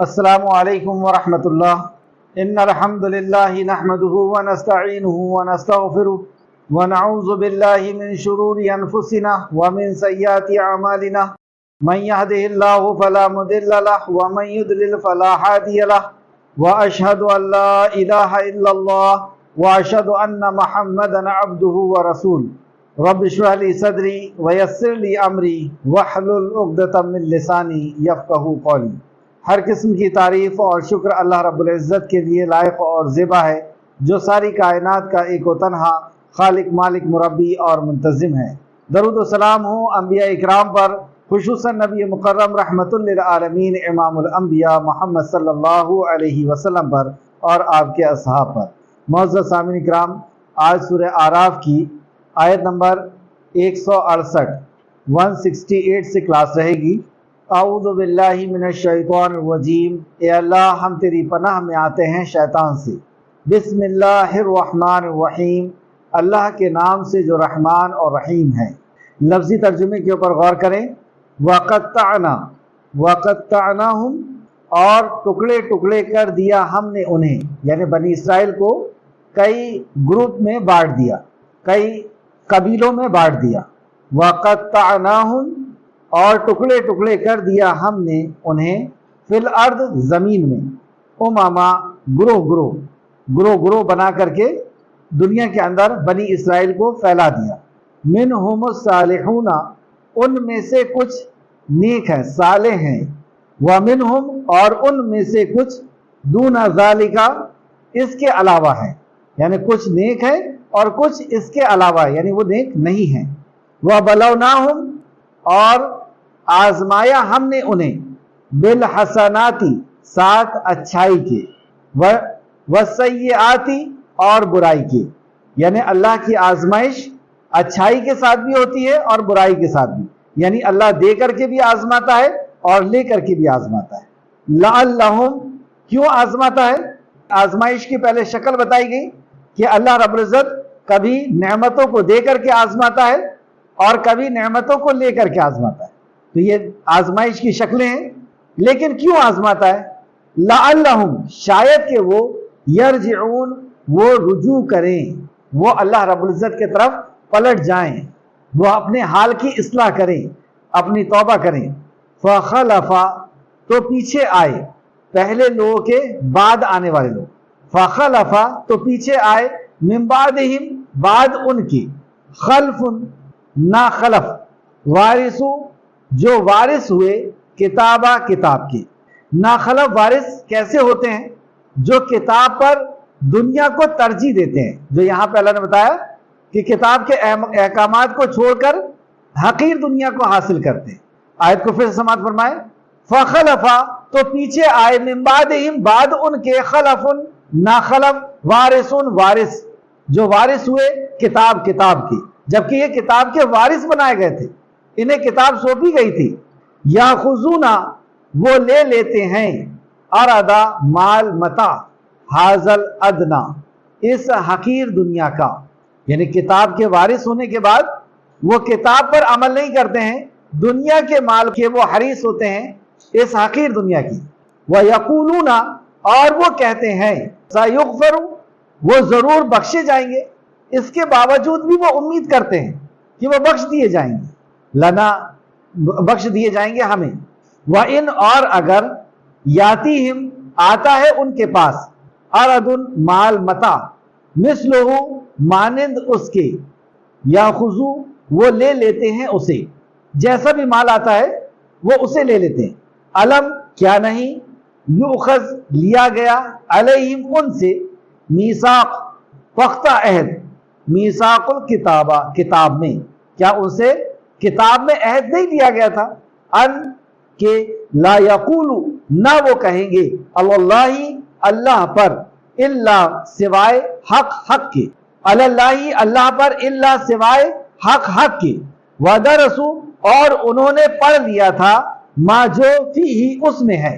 السلام علیکم ورحمۃ اللہ۔ ان الحمد للہ نحمده ونستعینه ونستغفره ونعوذ باللہ من شرور انفسنا ومن سیئات اعمالنا من يهده الله فلا مضل له ومن يضلل فلا هادي له واشهد ان لا اله الا الله واشهد ان محمدا عبده ورسوله رب اشرح لي صدري ويسر لي امري واحلل عقدة من لساني يفقهوا قولي۔ ہر قسم کی تعریف اور شکر اللہ رب العزت کے لیے لائق اور زیبا ہے، جو ساری کائنات کا ایک و تنہا خالق، مالک، مربی اور منتظم ہے۔ درود و سلام ہوں انبیاء اکرام پر، خصوصاً نبی مکرم رحمت للعالمین امام الانبیاء محمد صلی اللہ علیہ وسلم پر اور آپ کے اصحاب پر۔ معزز سامعین اکرام، آج سورہ اعراف کی آیت نمبر 168 سے کلاس رہے گی۔ اعوذ باللہ من الشیطان الرجیم، اے اللہ ہم تیری پناہ میں آتے ہیں شیطان سے۔ بسم اللہ الرحمن الرحیم، اللہ کے نام سے جو رحمان اور رحیم ہے۔ لفظی ترجمے کے اوپر غور کریں۔ وَقَطَّعْنَاهُمْ، اور ٹکڑے ٹکڑے کر دیا ہم نے انہیں، یعنی بنی اسرائیل کو کئی گروپ میں بانٹ دیا، کئی قبیلوں میں بانٹ دیا۔ وَقَطَّعْنَاهُمْ، اور ٹکڑے ٹکڑے کر دیا ہم نے انہیں، فی الارض، زمین میں، امما، گروہ بنا کر کے دنیا کے اندر بنی اسرائیل کو پھیلا دیا۔ منہم الصالحون، ان میں سے کچھ نیک ہیں، صالح ہیں۔ ومنہم، اور ان میں سے کچھ دون ذالک، اس کے علاوہ ہیں، یعنی کچھ نیک ہے اور کچھ اس کے علاوہ یعنی وہ نیک نہیں ہیں۔ وبلوناہم، اور آزمایا ہم نے انہیں، بالحسناتی، ساتھ اچھائی کے، والسیئاتی، اور برائی کے، یعنی اللہ کی آزمائش اچھائی کے ساتھ بھی ہوتی ہے اور برائی کے ساتھ بھی، یعنی اللہ دے کر کے بھی آزماتا ہے اور لے کر کے بھی آزماتا ہے۔ لعلہم، کیوں آزماتا ہے؟ آزمائش کی پہلے شکل بتائی گئی کہ اللہ رب العزت کبھی نعمتوں کو دے کر کے آزماتا ہے اور کبھی نعمتوں کو لے کر کے آزماتا ہے، تو یہ آزمائش کی شکلیں ہیں۔ لیکن کیوں آزماتا ہے؟ لعلہم، شاید کہ وہ، یرجعون، وہ رجوع کریں، وہ اللہ رب العزت کے طرف پلٹ جائیں، وہ اپنے حال کی اصلاح کریں، اپنی توبہ کریں۔ فخلف، تو پیچھے آئے، پہلے لوگوں کے بعد آنے والے لوگ، فخلف، تو پیچھے آئے، من بعدہم، بعد ان کی، خلف، نا خلف، وارثو، جو وارث ہوئے، کتابہ، کتاب کے۔ نا خلف وارث کیسے ہوتے ہیں؟ جو کتاب پر دنیا کو ترجیح دیتے ہیں، جو یہاں پہ اللہ نے بتایا کہ کتاب کے احکامات کو چھوڑ کر حقیر دنیا کو حاصل کرتے ہیں۔ آیت کو پھر سماعت فرمائے۔ فخلف، تو پیچھے آئے، من بعدہم، بعد ان کے، خلف، نا خلف، وارثون، وارث، جو وارث ہوئے کتاب کی، جبکہ یہ کتاب کے وارث بنائے گئے تھے، انہیں کتاب سونپی گئی تھی۔ یاخذون، وہ لے لیتے ہیں، اردا، مال، متاع، حاضل ادنا، اس حقیر دنیا کا، یعنی کتاب کے وارث ہونے کے بعد وہ کتاب پر عمل نہیں کرتے ہیں، دنیا کے مال کے وہ حریص ہوتے ہیں، اس حقیر دنیا کی۔ وَيَقُولُونَ، اور وہ کہتے ہیں، سَيُغْفَرُ، وہ ضرور بخشے جائیں گے، اس کے باوجود بھی وہ امید کرتے ہیں کہ وہ بخش دیے جائیں گے، لنا، بخش دیے جائیں گے ہمیں۔ وَإِنْ، اور اگر، یاتیہم، آتا ہے ان کے پاس، عرض، مال، متاع، مثلہ، مانند اس کے، یاخذو، وہ لے لیتے ہیں اسے، جیسا بھی مال آتا ہے وہ اسے لے لیتے ہیں۔ علم، کیا نہیں، یؤخذ، لیا گیا، علیہم، ان سے، میثاق، پختہ عہد، میثاق الکتابہ، کتاب میں، کیا ان سے کتاب میں عہد نہیں لیا گیا تھا؟ ان، کہ، لا یقولو، نہ وہ کہیں گے، اللہ، اللہ پر، الا، سوائے، حق کے، اللہ، اللہ پر، الا، سوائے، حق کے، ودرسوا، اور انہوں نے پڑھ لیا تھا، ما، جو، فیہ، اس میں ہے،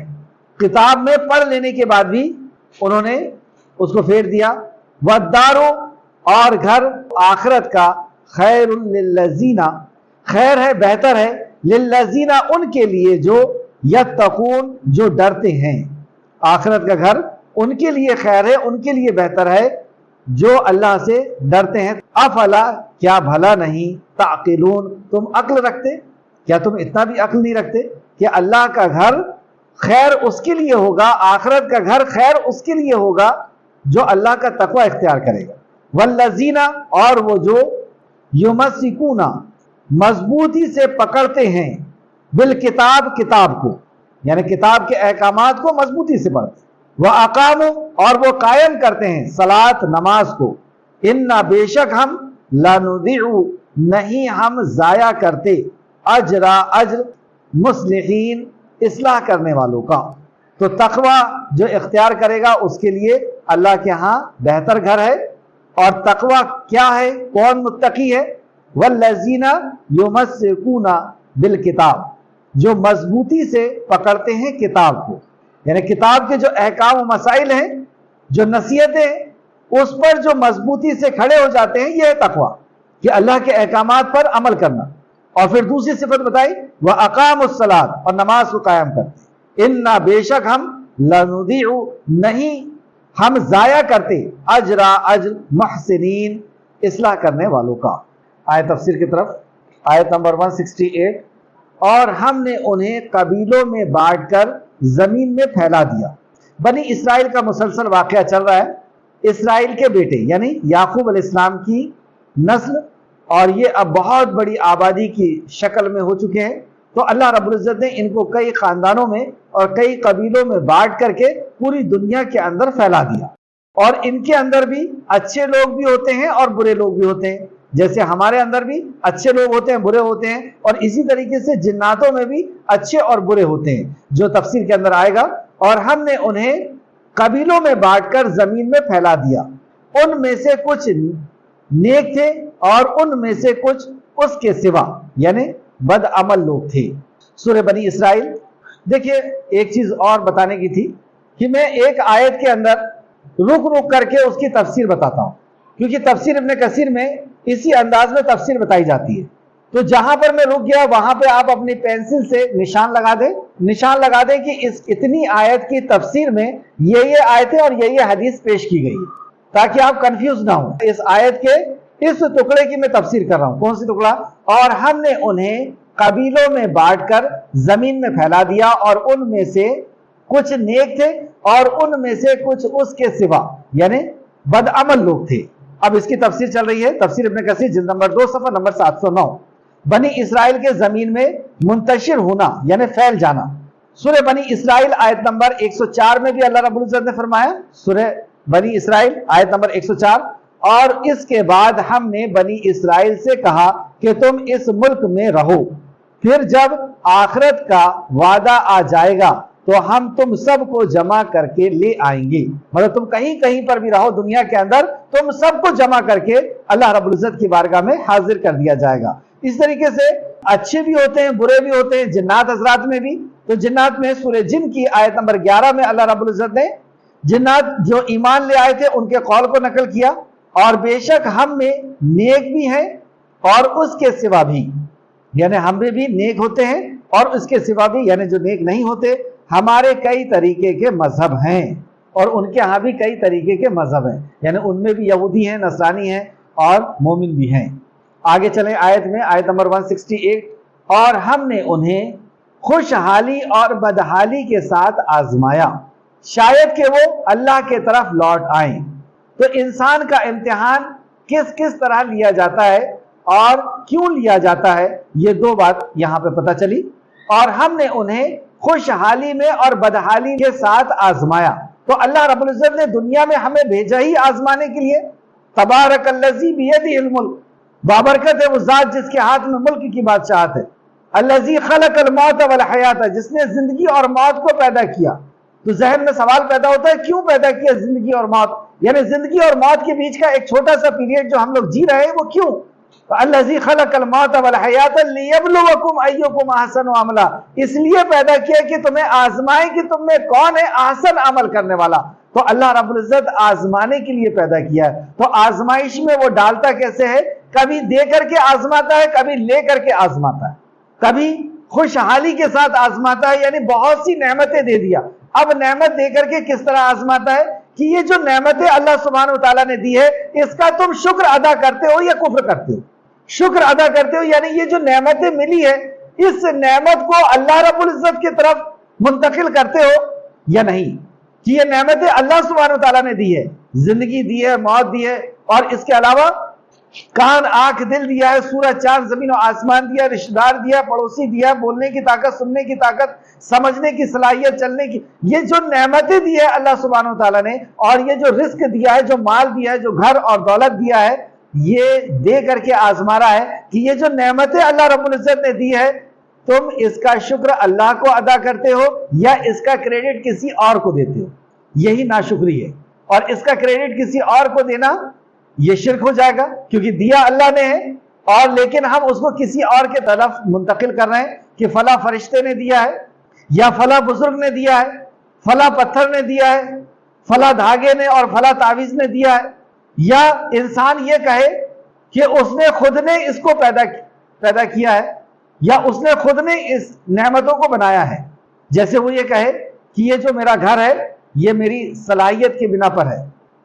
کتاب میں پڑھ لینے کے بعد بھی انہوں نے اس کو پھیر دیا۔ والدار، اور گھر آخرت کا، خیر للذین، خیر ہے، بہتر ہے، للذین، ان کے لیے جو، یتقون، جو ڈرتے ہیں، آخرت کا گھر ان کے لیے خیر ہے، ان کے لیے بہتر ہے جو اللہ سے ڈرتے ہیں۔ افلا، کیا بھلا نہیں، تعقلون، تم عقل رکھتے؟ کیا تم اتنا بھی عقل نہیں رکھتے کہ اللہ کا گھر خیر اس کے لیے ہوگا، آخرت کا گھر خیر اس کے لیے ہوگا جو اللہ کا تقوی اختیار کرے گا۔ والذین، اور وہ جو یمسکون، مضبوطی سے پکڑتے ہیں، بالکتاب، کتاب کو، یعنی کتاب کے احکامات کو مضبوطی سے پڑھتے ہیں، وَأَقَامُوا، اور وہ قائم کرتے ہیں صلاۃ، نماز کو، اِنَّا، بے شک ہم، لَنُضِعُ، نہیں ہم ضائع کرتے، اجرا، اجر، مصلحین، اصلاح کرنے والوں کا۔ تو تقوی جو اختیار کرے گا اس کے لیے اللہ کے ہاں بہتر گھر ہے۔ اور تقوی کیا ہے، کون متقی ہے؟ والذین یمسکون بالکتاب، جو مضبوطی سے پکڑتے ہیں کتاب کو، یعنی کتاب کے جو احکام و مسائل ہیں، جو نصیحتیں، اس پر جو مضبوطی سے کھڑے ہو جاتے ہیں، یہ ہے تقوی، کہ اللہ کے احکامات پر عمل کرنا۔ اور پھر دوسری صفت بتائی، وَأَقَامُوا الصَّلَاةَ، اور نماز کو قائم کرتے ہیں۔ اِنَّا، بے شک ہم، لَنُضِعُ، نہیں ہم ضائع کرتے، اجرا، اجر، محسنین، اصلاح کرنے والوں کا۔ آیت تفسیر کی طرف، آیت نمبر 168، اور ہم نے انہیں قبیلوں میں بانٹ کر زمین میں پھیلا دیا۔ بنی اسرائیل کا مسلسل واقعہ چل رہا ہے۔ اسرائیل کے بیٹے یعنی یعقوب علیہ السلام کی نسل، اور یہ اب بہت بڑی آبادی کی شکل میں ہو چکے ہیں، تو اللہ رب العزت نے ان کو کئی خاندانوں میں اور کئی قبیلوں میں بانٹ کر کے پوری دنیا کے اندر پھیلا دیا۔ اور ان کے اندر بھی اچھے لوگ بھی ہوتے ہیں اور برے لوگ بھی ہوتے ہیں، جیسے ہمارے اندر بھی اچھے لوگ ہوتے ہیں، برے ہوتے ہیں، اور اسی طریقے سے جناتوں میں بھی اچھے اور برے ہوتے ہیں، جو تفسیر کے اندر آئے گا۔ اور ہم نے انہیں قبیلوں میں بانٹ کر زمین میں پھیلا دیا، ان میں سے کچھ نیک تھے اور ان میں سے کچھ اس کے سوا، یعنی بد عمل لوگ تھے۔ سورہ بنی اسرائیل، دیکھیے ایک چیز اور بتانے کی تھی کہ میں ایک آیت کے اندر رک رک کر کے اس کی تفسیر بتاتا ہوں، کیونکہ تفسیر ابن کثیر میں اسی انداز میں تفسیر بتائی جاتی ہے۔ تو جہاں پر میں رک گیا وہاں پہ آپ اپنی پینسل سے نشان لگا دیں کہ اس اتنی آیت کی تفسیر میں یہ آیتیں اور یہ حدیث پیش کی گئی، تاکہ آپ کنفیوز نہ ہوں۔ اس آیت کے اس ٹکڑے کی میں تفسیر کر رہا ہوں۔ کون سی ٹکڑا؟ اور ہم نے انہیں قبیلوں میں بانٹ کر زمین میں پھیلا دیا، اور ان میں سے کچھ نیک تھے اور ان میں سے کچھ اس کے سوا، یعنی بد عمل لوگ تھے۔ اب اس کی تفسیر چل رہی ہے، تفسیر ابن کثیر جلد نمبر 2 صفحہ نمبر 709۔ بنی اسرائیل کے زمین میں منتشر ہونا یعنی پھیل جانا۔ سورہ بنی اسرائیل آیت نمبر 104 میں بھی اللہ رب العزت نے فرمایا، سورہ بنی اسرائیل آیت نمبر 104، اور اس کے بعد ہم نے بنی اسرائیل سے کہا کہ تم اس ملک میں رہو، پھر جب آخرت کا وعدہ آ جائے گا تو ہم تم سب کو جمع کر کے لے آئیں گے۔ مطلب تم کہیں پر بھی رہو دنیا کے اندر، تم سب کو جمع کر کے اللہ رب العزت کی بارگاہ میں حاضر کر دیا جائے گا۔ اس طریقے سے اچھے بھی ہوتے ہیں، برے بھی ہوتے ہیں، جنات حضرات میں بھی۔ تو جنات میں سورہ جن کی آیت نمبر 11 میں اللہ رب العزت نے جنات جو ایمان لے آئے تھے ان کے قول کو نقل کیا، اور بے شک ہم میں نیک بھی ہیں اور اس کے سوا بھی، یعنی ہم میں بھی نیک ہوتے ہیں اور اس کے سوا بھی، یعنی جو نیک نہیں ہوتے۔ ہمارے کئی طریقے کے مذہب ہیں اور ان کے ہاں بھی کئی طریقے کے مذہب ہیں، یعنی ان میں بھی یہودی ہیں، نصرانی ہیں اور مومن بھی ہیں۔ آگے چلیں آیت میں، آیت نمبر 168، اور ہم نے انہیں خوشحالی اور بدحالی کے ساتھ آزمایا، شاید کہ وہ اللہ کے طرف لوٹ آئیں۔ تو انسان کا امتحان کس کس طرح لیا جاتا ہے اور کیوں لیا جاتا ہے، یہ دو بات یہاں پہ پتہ چلی۔ اور ہم نے انہیں خوشحالی میں اور بدحالی کے ساتھ آزمایا۔ تو اللہ رب العزت نے دنیا میں ہمیں بھیجا ہی آزمانے کے لیے۔ تبارک الذی بیدہ الملک، بابرکت ہے وہ ذات جس کے ہاتھ میں ملک کی بادشاہت ہے۔ الذی خلق الموت والحیات، جس نے زندگی اور موت کو پیدا کیا۔ تو ذہن میں سوال پیدا ہوتا ہے کیوں پیدا کیا زندگی اور موت، یعنی زندگی اور موت کے بیچ کا ایک چھوٹا سا پیریڈ جو ہم لوگ جی رہے ہیں وہ کیوں؟ الذی خلق الموت والحیات لیبلوکم ایکم احسن عملا، اس لیے پیدا کیا کہ تمہیں آزمائے کہ تم میں کون ہے احسن عمل کرنے والا۔ تو اللہ رب العزت آزمانے کے لیے پیدا کیا ہے۔ تو آزمائش میں وہ ڈالتا کیسے ہے؟ کبھی دے کر کے آزماتا ہے، کبھی لے کر کے آزماتا ہے، کبھی خوشحالی کے ساتھ آزماتا ہے، یعنی بہت سی نعمتیں دے دیا، اب نعمت دے کر کے کس طرح آزماتا ہے کہ یہ جو نعمتیں اللہ سبحانہ وتعالیٰ نے دی ہے اس کا تم شکر ادا کرتے ہو یا کفر کرتے ہو؟ شکر ادا کرتے ہو یعنی یہ جو نعمتیں ملی ہے اس نعمت کو اللہ رب العزت کی طرف منتقل کرتے ہو یا نہیں، کہ یہ نعمتیں اللہ سبحانہ وتعالیٰ نے دی ہے، زندگی دی ہے، موت دی ہے، اور اس کے علاوہ کان آنکھ دل دیا ہے، سورج چاند زمین و آسمان دیا، رشتہ دار دیا، پڑوسی دیا، بولنے کی طاقت، سننے کی طاقت، سمجھنے کی صلاحیت، چلنے کی، یہ جو نعمتیں دی ہے اللہ سبحانہ وتعالیٰ نے، اور یہ جو رزق دیا ہے، جو مال دیا ہے، جو گھر اور دولت دیا ہے، یہ دے کر کے آزما رہا ہے کہ یہ جو نعمتیں اللہ رب العزت نے دی ہے تم اس کا شکر اللہ کو ادا کرتے ہو یا اس کا کریڈٹ کسی اور کو دیتے ہو، یہی ناشکری ہے۔ اور اس کا کریڈٹ کسی اور کو دینا یہ شرک ہو جائے گا، کیونکہ دیا اللہ نے ہے اور لیکن ہم اس کو کسی اور کے طرف منتقل کر رہے ہیں کہ فلاں فرشتے نے دیا ہے یا فلاں بزرگ نے دیا ہے، فلاں پتھر نے دیا ہے، فلاں دھاگے نے اور فلاں تعویذ نے دیا ہے، یا انسان یہ کہے کہ اس نے خود نے اس کو پیدا کیا ہے یا اس نے خود نے اس نعمتوں کو بنایا ہے، جیسے وہ یہ کہے کہ یہ جو میرا گھر ہے یہ میری صلاحیت کی بنا پر ہے،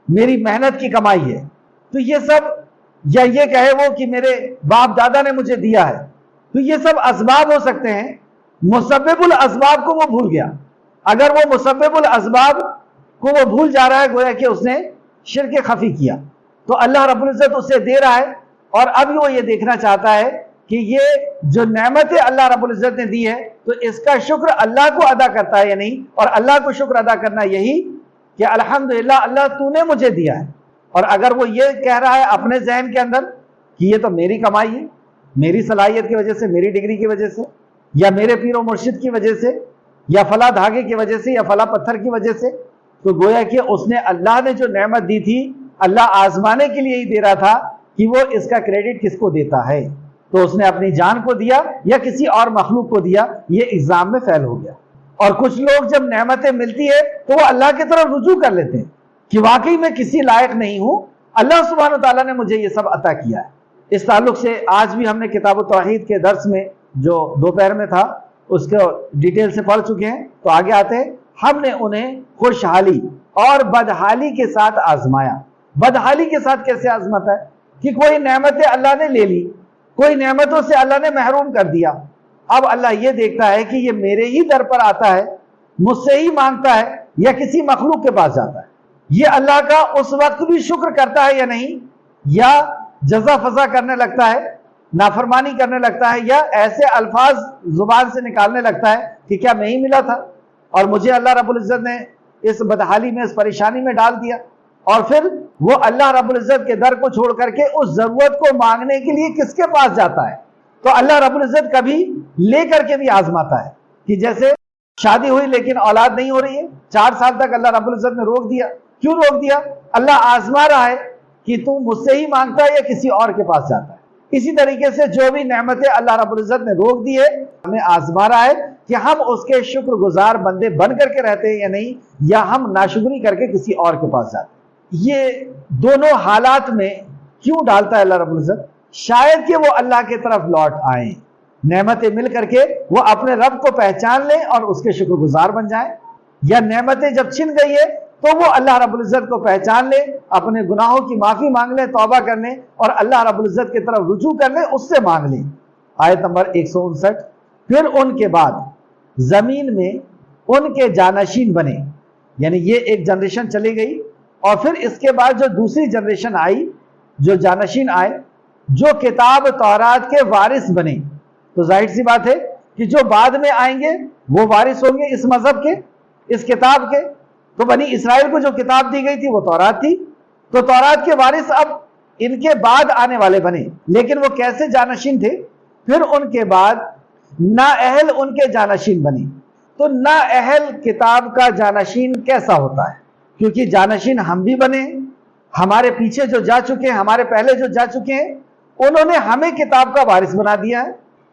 میری محنت کی کمائی ہے، تو یہ سب، یا یہ کہے وہ کہ میرے باپ دادا نے مجھے دیا ہے، تو یہ سب اسباب ہو سکتے ہیں۔ مسبب الاسباب کو وہ بھول گیا، اگر وہ مسبب الاسباب کو وہ بھول جا رہا ہے گویا کہ اس نے شرک خفی کیا، تو اللہ رب العزت اسے دے رہا ہے اور اب وہ یہ دیکھنا چاہتا ہے کہ یہ جو نعمتیں اللہ رب العزت نے دی ہے تو اس کا شکر اللہ کو ادا کرتا ہے یا نہیں، اور اللہ کو شکر ادا کرنا یہی کہ الحمدللہ اللہ تو نے مجھے دیا ہے۔ اور اگر وہ یہ کہہ رہا ہے اپنے ذہن کے اندر کہ یہ تو میری کمائی ہے، میری صلاحیت کی وجہ سے، میری ڈگری کی وجہ سے، یا میرے پیر و مرشد کی وجہ سے، یا فلاں دھاگے کی وجہ سے، یا فلاں پتھر کی وجہ سے، تو گویا کہ اس نے اللہ نے جو نعمت دی تھی اللہ آزمانے کے لیے ہی دے رہا تھا کہ وہ اس کا کریڈٹ کس کو دیتا ہے، تو اس نے اپنی جان کو دیا یا کسی اور مخلوق کو دیا، یہ ایگزام میں فیل ہو گیا۔ اور کچھ لوگ جب نعمتیں ملتی ہے تو وہ اللہ کی طرف رجوع کر لیتے ہیں کہ واقعی میں کسی لائق نہیں ہوں، اللہ سبحانہ وتعالیٰ نے مجھے یہ سب عطا کیا ہے۔ اس تعلق سے آج بھی ہم نے کتاب التوحید کے درس میں جو دوپہر میں تھا اس کو ڈیٹیل سے پڑھ چکے ہیں، تو آگے آتے ہیں۔ ہم نے انہیں خوشحالی اور بدحالی کے ساتھ آزمایا۔ بدحالی کے ساتھ کیسے آزماتا ہے کہ کوئی نعمتیں اللہ نے لے لی، کوئی نعمتوں سے اللہ نے محروم کر دیا، اب اللہ یہ دیکھتا ہے کہ یہ میرے ہی در پر آتا ہے، مجھ سے ہی مانگتا ہے یا کسی مخلوق کے پاس جاتا ہے، یہ اللہ کا اس وقت بھی شکر کرتا ہے یا نہیں، یا جزا فضا کرنے لگتا ہے، نافرمانی کرنے لگتا ہے، یا ایسے الفاظ زبان سے نکالنے لگتا ہے کہ کیا نہیں ملا تھا اور مجھے اللہ رب العزت نے اس بدحالی میں، اس پریشانی میں ڈال دیا، اور پھر وہ اللہ رب العزت کے در کو چھوڑ کر کے اس ضرورت کو مانگنے کے لیے کس کے پاس جاتا ہے۔ تو اللہ رب العزت کبھی لے کر کے بھی آزماتا ہے کہ جیسے شادی ہوئی لیکن اولاد نہیں ہو رہی ہے، 4 سال تک اللہ رب العزت نے روک دیا، کیوں روک دیا؟ اللہ آزما رہا ہے کہ تو مجھ سے ہی مانگتا ہے یا کسی اور کے پاس جاتا ہے۔ اسی طریقے سے جو بھی نعمتیں اللہ رب العزت نے روک دی ہے ہمیں آزما رہا ہے کہ ہم اس کے شکر گزار بندے بن کر کے رہتے ہیں یا نہیں، یا ہم ناشکری کر کے کسی اور کے پاس جاتے ہیں۔ یہ دونوں حالات میں کیوں ڈالتا ہے اللہ رب العزت؟ شاید کہ وہ اللہ کی طرف لوٹ آئیں، نعمتیں مل کر کے وہ اپنے رب کو پہچان لیں اور اس کے شکر گزار بن جائیں، یا نعمتیں جب چھن گئی ہے تو وہ اللہ رب العزت کو پہچان لیں، اپنے گناہوں کی معافی مانگ لیں، توبہ کر لیں اور اللہ رب العزت کی طرف رجوع کر لیں، اس سے مانگ لیں۔ آیت نمبر 159، پھر ان کے بعد زمین میں ان کے جانشین بنے، یعنی یہ ایک جنریشن چلی گئی اور پھر اس کے بعد جو دوسری جنریشن آئی، جو جانشین آئے، جو کتاب تورات کے وارث بنے، تو ظاہر سی بات ہے کہ جو بعد میں آئیں گے وہ وارث ہوں گے اس مذہب کے، اس کتاب کے۔ تو بنی اسرائیل کو جو کتاب دی گئی تھی وہ تورات تھی، تو تورات کے وارث اب ان کے بعد آنے والے بنے، لیکن وہ کیسے جانشین تھے؟ پھر ان کے بعد نااہل ان کے جانشین بنے۔ تو نااہل کتاب کا جانشین کیسا ہوتا ہے؟ کیونکہ جانشین ہم بھی بنے، ہمارے پیچھے جو جا چکے ہیں، ہمارے پہلے جو جا چکے ہیں، انہوں نے ہمیں کتاب کا وارث بنا دیا ہے۔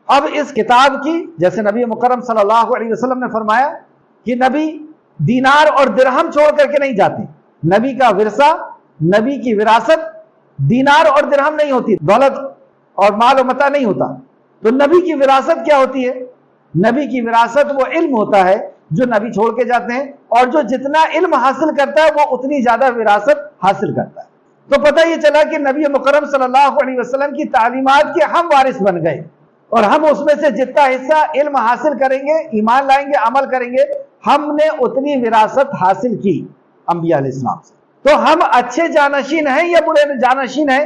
اب اس کتاب کی، جیسے نبی مکرم صلی اللہ علیہ وسلم نے فرمایا کہ نبی دینار اور درہم چھوڑ کر کے نہیں جاتے، نبی کا ورثہ، نبی کی وراثت دینار اور درہم نہیں ہوتی، دولت اور مال و متاع نہیں ہوتا۔ تو نبی کی وراثت کیا ہوتی ہے؟ نبی کی وراثت وہ علم ہوتا ہے جو نبی چھوڑ کے جاتے ہیں، اور جو جتنا علم حاصل کرتا ہے وہ اتنی زیادہ وراثت حاصل کرتا ہے۔ تو پتہ یہ چلا کہ نبی مکرم صلی اللہ علیہ وسلم کی تعلیمات کے ہم وارث بن گئے، اور ہم اس میں سے جتنا حصہ علم حاصل کریں گے، ایمان لائیں گے، عمل کریں گے، ہم نے اتنی وراثت حاصل کی انبیاء علیہ السلام سے۔ تو ہم اچھے جانشین ہیں یا برے جانشین ہیں،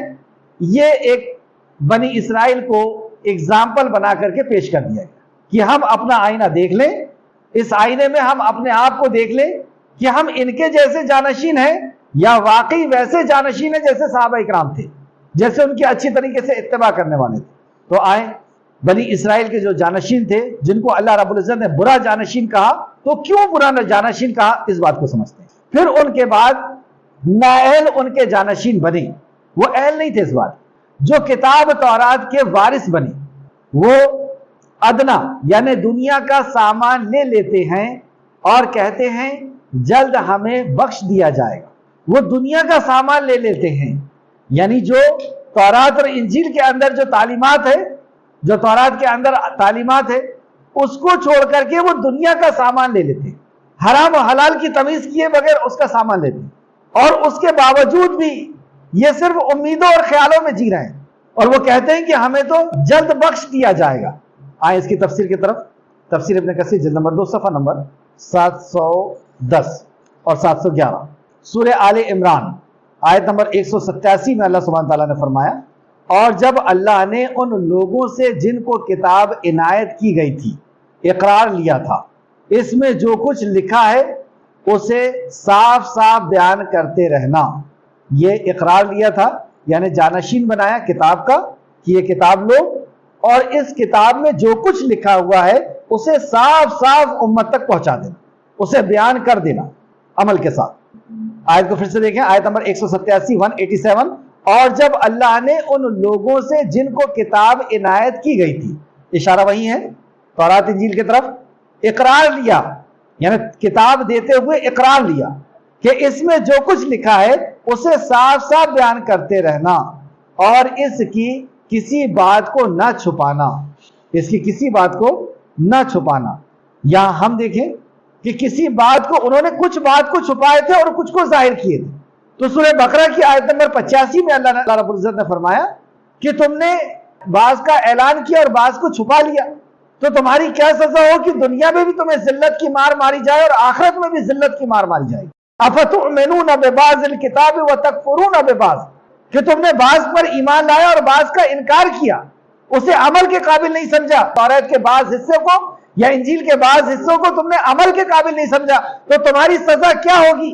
یہ ایک بنی اسرائیل کو اگزامپل بنا کر کے پیش کر دیا گیا کہ ہم اپنا آئینہ دیکھ لیں، اس آئینے میں ہم اپنے آپ کو دیکھ لیں کہ ہم ان کے جیسے جانشین ہیں یا واقعی ویسے جانشین ہیں جیسے صحابہ اکرام تھے، جیسے ان کی اچھی طریقے سے اتباع کرنے والے تھے۔ تو آئیں، بنی اسرائیل کے جو جانشین تھے، جن کو اللہ رب العزت نے برا جانشین کہا، تو کیوں برا جانشین کہا، اس بات کو سمجھتے ہیں۔ پھر ان کے بعد نااہل ان کے جانشین بنے، وہ اہل نہیں تھے اس بات، جو کتاب تورات کے وارث بنے، وہ ادنا یعنی دنیا کا سامان لے لیتے ہیں اور کہتے ہیں جلد ہمیں بخش دیا جائے گا۔ وہ دنیا کا سامان لے لیتے ہیں، یعنی جو تورات اور انجیل کے اندر جو تعلیمات ہے، جو تورات کے اندر تعلیمات ہے، اس کو چھوڑ کر کے وہ دنیا کا سامان لے لیتے ہیں، حرام و حلال کی تمیز کیے بغیر اس کا سامان لیتے ہیں، اور اس کے باوجود بھی یہ صرف امیدوں اور خیالوں میں جی رہے ہیں، اور وہ کہتے ہیں کہ ہمیں تو جلد بخش دیا جائے گا۔ آئیں اس کی تفسیر کی طرف، تفسیر ابن کثیر جلد نمبر 2 صفحہ نمبر 710 اور 711، سورہ آل عمران آیت نمبر 187 میں اللہ سبحانہ تعالیٰ نے فرمایا، اور جب اللہ نے ان لوگوں سے جن کو کتاب عنایت کی گئی تھی اقرار لیا تھا، اس میں جو کچھ لکھا ہے اسے صاف صاف بیان کرتے رہنا۔ یہ اقرار لیا تھا یعنی جانشین بنایا کتاب کا کہ یہ کتاب لو، اور اس کتاب میں جو کچھ لکھا ہوا ہے اسے صاف صاف امت تک پہنچا دینا، اسے بیان کر دینا عمل کے ساتھ۔ آیت کو پھر سے دیکھیں، آیت نمبر 187 187، اور جب اللہ نے ان لوگوں سے جن کو کتاب عنایت کی گئی تھی، اشارہ وہی ہے تورات انجیل کی طرف، اقرار لیا یعنی کتاب دیتے ہوئے اقرار لیا کہ اس میں جو کچھ لکھا ہے اسے صاف صاف بیان کرتے رہنا، اور اس کی کسی بات کو نہ چھپانا، اس کی کسی بات کو نہ چھپانا۔ یہاں ہم دیکھیں کہ کسی بات کو انہوں نے کچھ بات کو چھپائے تھے اور کچھ کو ظاہر کیے تھے۔ تو سورہ بقرہ کی آیت نمبر 85 میں اللہ رب العزت نے فرمایا کہ تم نے بعض کا اعلان کیا اور بعض کو چھپا لیا، تو تمہاری کیا سزا ہو کہ دنیا میں بھی تمہیں ذلت کی مار ماری جائے اور آخرت میں بھی ذلت کی مار ماری جائے گی۔ افتؤمنون ببعض الکتاب وتکفرون ببعض، کہ تم نے بعض پر ایمان لایا اور بعض کا انکار کیا، اسے عمل کے قابل نہیں سمجھا، تورات کے بعض حصے کو یا انجیل کے بعض حصوں کو تم نے عمل کے قابل نہیں سمجھا، تو تمہاری سزا کیا ہوگی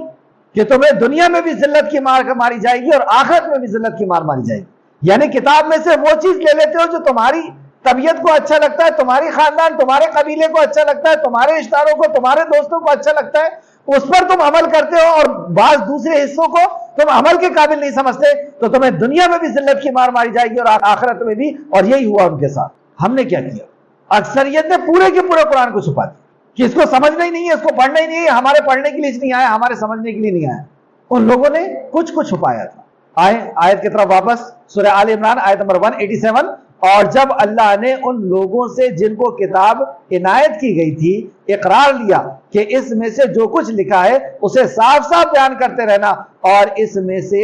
کہ تمہیں دنیا میں بھی ذلت کی مار ماری جائے گی اور آخرت میں بھی ذلت کی مار ماری جائے گی۔ یعنی کتاب میں سے وہ چیز لے لیتے ہو جو تمہاری طبیعت کو اچھا لگتا ہے، تمہاری خاندان تمہارے قبیلے کو اچھا لگتا ہے، تمہارے رشتہ داروں کو تمہارے دوستوں کو اچھا لگتا ہے، اس پر تم عمل کرتے ہو، اور بعض دوسرے حصوں کو تم عمل کے قابل نہیں سمجھتے، تو تمہیں دنیا میں بھی ذلت کی مار ماری جائے گی اور آخرت میں بھی۔ اور یہی ہوا ان کے ساتھ۔ ہم نے کیا کیا؟ اکثریت نے پورے کے پورے قرآن کو چھپا دیا کہ اس کو سمجھنا ہی نہیں ہے، اس کو پڑھنا ہی نہیں ہے، ہمارے پڑھنے کے لیے نہیں آیا، ہمارے سمجھنے کے لیے نہیں آیا۔ ان لوگوں نے کچھ کو چھپایا تھا۔ آئیں آیت کی طرف واپس، سورہ آل عمران آیت نمبر 187، اور جب اللہ نے ان لوگوں سے جن کو کتاب عنایت کی گئی تھی اقرار لیا کہ اس میں سے جو کچھ لکھا ہے اسے صاف صاف بیان کرتے رہنا اور اس میں سے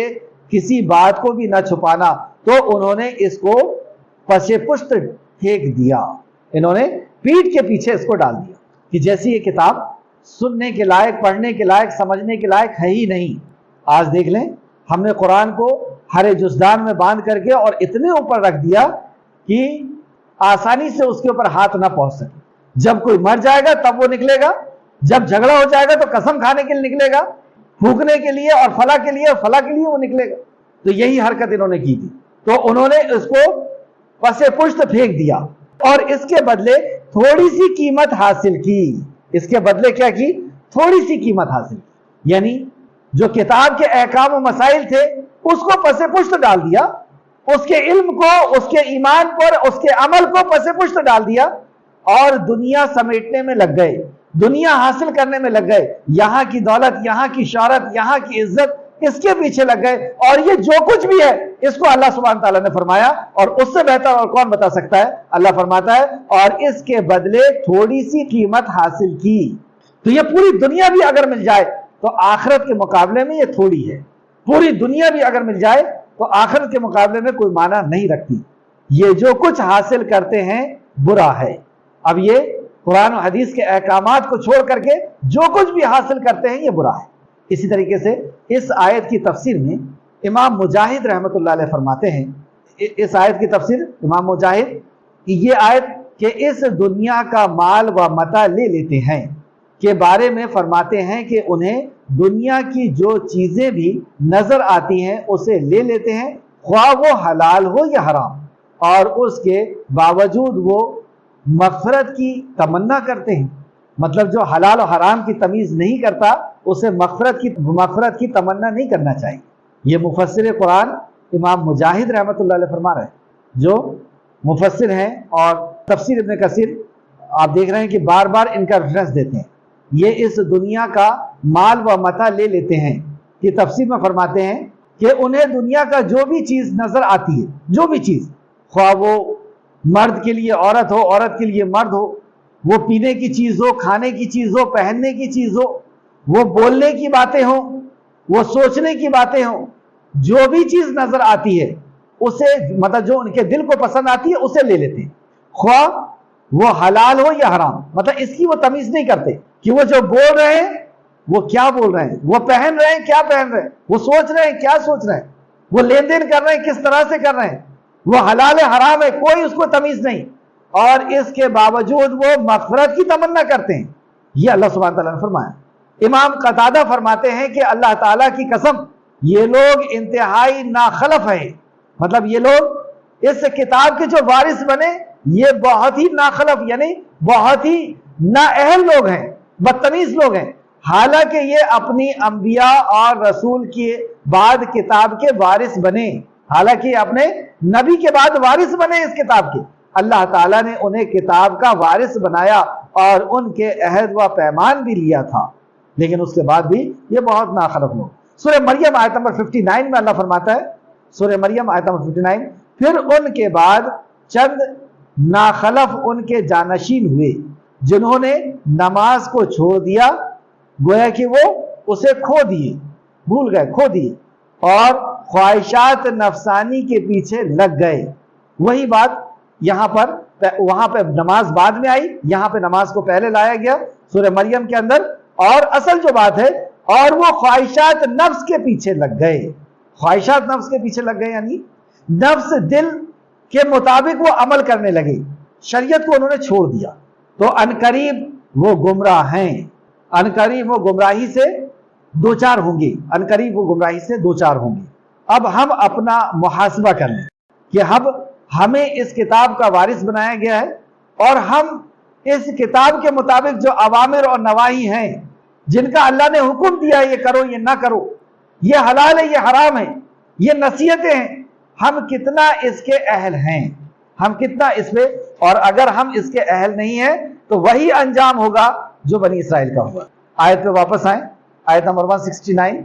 کسی بات کو بھی نہ چھپانا، تو انہوں نے اس کو پس پشت پھینک دیا، انہوں نے پیٹھ کے پیچھے اس کو ڈال دیا کہ جیسی یہ کتاب سننے کے لائق، پڑھنے کے لائق، سمجھنے کے لائق ہے ہی نہیں۔ آج دیکھ لیں، ہم نے قرآن کو ہر جزدان میں باندھ کر کے اور اتنے اوپر رکھ دیا کہ آسانی سے اس کے اوپر ہاتھ نہ پہنچ سکے۔ جب کوئی مر جائے گا تب وہ نکلے گا، جب جھگڑا ہو جائے گا تو قسم کھانے کے لیے نکلے گا، پھونکنے کے لیے اور فلاں کے لیے اور فلاں کے لیے وہ نکلے گا۔ تو یہی حرکت انہوں نے کی تھی، تو انہوں نے اس کو پس پشت پھینک دیا اور اس کے بدلے تھوڑی سی قیمت حاصل کی۔ اس کے بدلے کیا کی؟ تھوڑی سی قیمت حاصل کی، یعنی جو کتاب کے احکام و مسائل تھے اس کو پس پشت ڈال دیا، اس کے علم کو، اس کے ایمان پر، اس کے عمل کو پس پشت ڈال دیا، اور دنیا سمیٹنے میں لگ گئے، دنیا حاصل کرنے میں لگ گئے، یہاں کی دولت، یہاں کی شہرت، یہاں کی عزت، اس کے پیچھے لگ گئے، اور یہ جو کچھ بھی ہے اس کو اللہ سبحانہ تعالیٰ نے فرمایا، اور اس سے بہتر اور کون بتا سکتا ہے؟ اللہ فرماتا ہے اور اس کے بدلے تھوڑی سی قیمت حاصل کی۔ تو یہ پوری دنیا بھی اگر مل جائے تو آخرت کے مقابلے میں یہ تھوڑی ہے. پوری دنیا بھی اگر مل جائے تو آخرت کے مقابلے میں کوئی معنی نہیں رکھتی. یہ جو کچھ حاصل کرتے ہیں برا ہے. اب یہ قرآن و حدیث کے احکامات کو چھوڑ کر کے جو کچھ بھی حاصل کرتے ہیں یہ برا ہے. اسی طریقے سے اس آیت کی تفسیر میں امام مجاہد رحمۃ اللہ علیہ فرماتے ہیں, اس آیت کی تفسیر امام مجاہد کہ یہ آیت کہ اس دنیا کا مال و متاع لے لیتے ہیں کے بارے میں فرماتے ہیں کہ انہیں دنیا کی جو چیزیں بھی نظر آتی ہیں اسے لے لیتے ہیں, خواہ وہ حلال ہو یا حرام, اور اس کے باوجود وہ مغفرت کی تمنا کرتے ہیں. مطلب جو حلال و حرام کی تمیز نہیں کرتا اسے مغفرت کی تمنا نہیں کرنا چاہیے. یہ مفسر قرآن امام مجاہد رحمۃ اللہ علیہ فرما رہے ہیں, جو مفسر ہیں, اور تفسیر ابن کثیر آپ دیکھ رہے ہیں کہ بار بار ان کا ریفرنس دیتے ہیں. یہ اس دنیا کا مال و متاع لے لیتے ہیں کہ تفسیر میں فرماتے ہیں کہ انہیں دنیا کا جو بھی چیز نظر آتی ہے, جو بھی چیز, خواہ وہ مرد کے لیے عورت ہو, عورت کے لیے مرد ہو, وہ پینے کی چیز ہو, کھانے کی چیز ہو, پہننے کی چیز ہو, وہ بولنے کی باتیں ہوں, وہ سوچنے کی باتیں ہوں, جو بھی چیز نظر آتی ہے اسے, مطلب جو ان کے دل کو پسند آتی ہے اسے لے لیتے ہیں, خواہ وہ حلال ہو یا حرام. مطلب اس کی وہ تمیز نہیں کرتے کہ وہ جو بول رہے ہیں وہ کیا بول رہے ہیں, وہ پہن رہے ہیں کیا پہن رہے ہیں, وہ سوچ رہے ہیں کیا سوچ رہے ہیں, وہ لین دین کر رہے ہیں کس طرح سے کر رہے ہیں, وہ حلال ہے حرام ہے کوئی اس کو تمیز نہیں, اور اس کے باوجود وہ مغفرت کی تمنا کرتے ہیں. یہ اللہ سبحانہ تعالیٰ نے فرمایا. امام قتادہ فرماتے ہیں کہ اللہ تعالیٰ کی قسم یہ لوگ انتہائی ناخلف ہیں. مطلب یہ لوگ اس کتاب کے جو وارث بنے یہ بہت ہی ناخلف یعنی بہت ہی نااہل لوگ ہیں, بدتمیز لوگ ہیں. حالانکہ یہ اپنی انبیاء اور رسول کے بعد کتاب کے وارث بنے, حالانکہ یہ اپنے نبی کے بعد وارث بنے اس کتاب کے. اللہ تعالیٰ نے انہیں کتاب کا وارث بنایا اور ان کے عہد و پیمان بھی لیا تھا, لیکن اس کے بعد بھی یہ بہت ناخلف لوگ. سورہ مریم آیت نمبر 59 میں اللہ فرماتا ہے, سورہ مریم آیت نمبر 59, پھر ان کے بعد چند ناخلف ان کے جانشین ہوئے جنہوں نے نماز کو چھوڑ دیا, گویا کہ وہ اسے کھو دیے, بھول گئے, کھو دیے, اور خواہشات نفسانی کے پیچھے لگ گئے. وہی بات یہاں پر, وہاں پہ نماز بعد میں آئی, یہاں پہ نماز کو پہلے لایا گیا سورہ مریم کے اندر. اور اصل جو بات ہے, اور وہ خواہشات نفس کے پیچھے لگ گئے. خواہشات نفس کے پیچھے لگ گئے یعنی نفس دل کے مطابق وہ عمل کرنے لگے, شریعت کو انہوں نے چھوڑ دیا. تو عنقریب وہ گمراہ ہیں, عنقریب وہ گمراہی سے دوچار ہوں گے, عنقریب وہ گمراہی سے دوچار ہوں گے. اب ہم اپنا محاسبہ کر لیں کہ ہمیں اس کتاب کا وارث بنایا گیا ہے, اور ہم اس کتاب کے مطابق جو اوامر اور نواہی ہیں جن کا اللہ نے حکم دیا یہ کرو یہ نہ کرو, یہ حلال ہے یہ حرام ہے, یہ نصیحتیں ہیں, ہم کتنا اس کے اہل ہیں, ہم کتنا اس پہ, اور اگر ہم اس کے اہل نہیں ہیں تو وہی انجام ہوگا جو بنی اسرائیل کا ہوا. آیت پہ واپس آئیں, آیت نمبر 169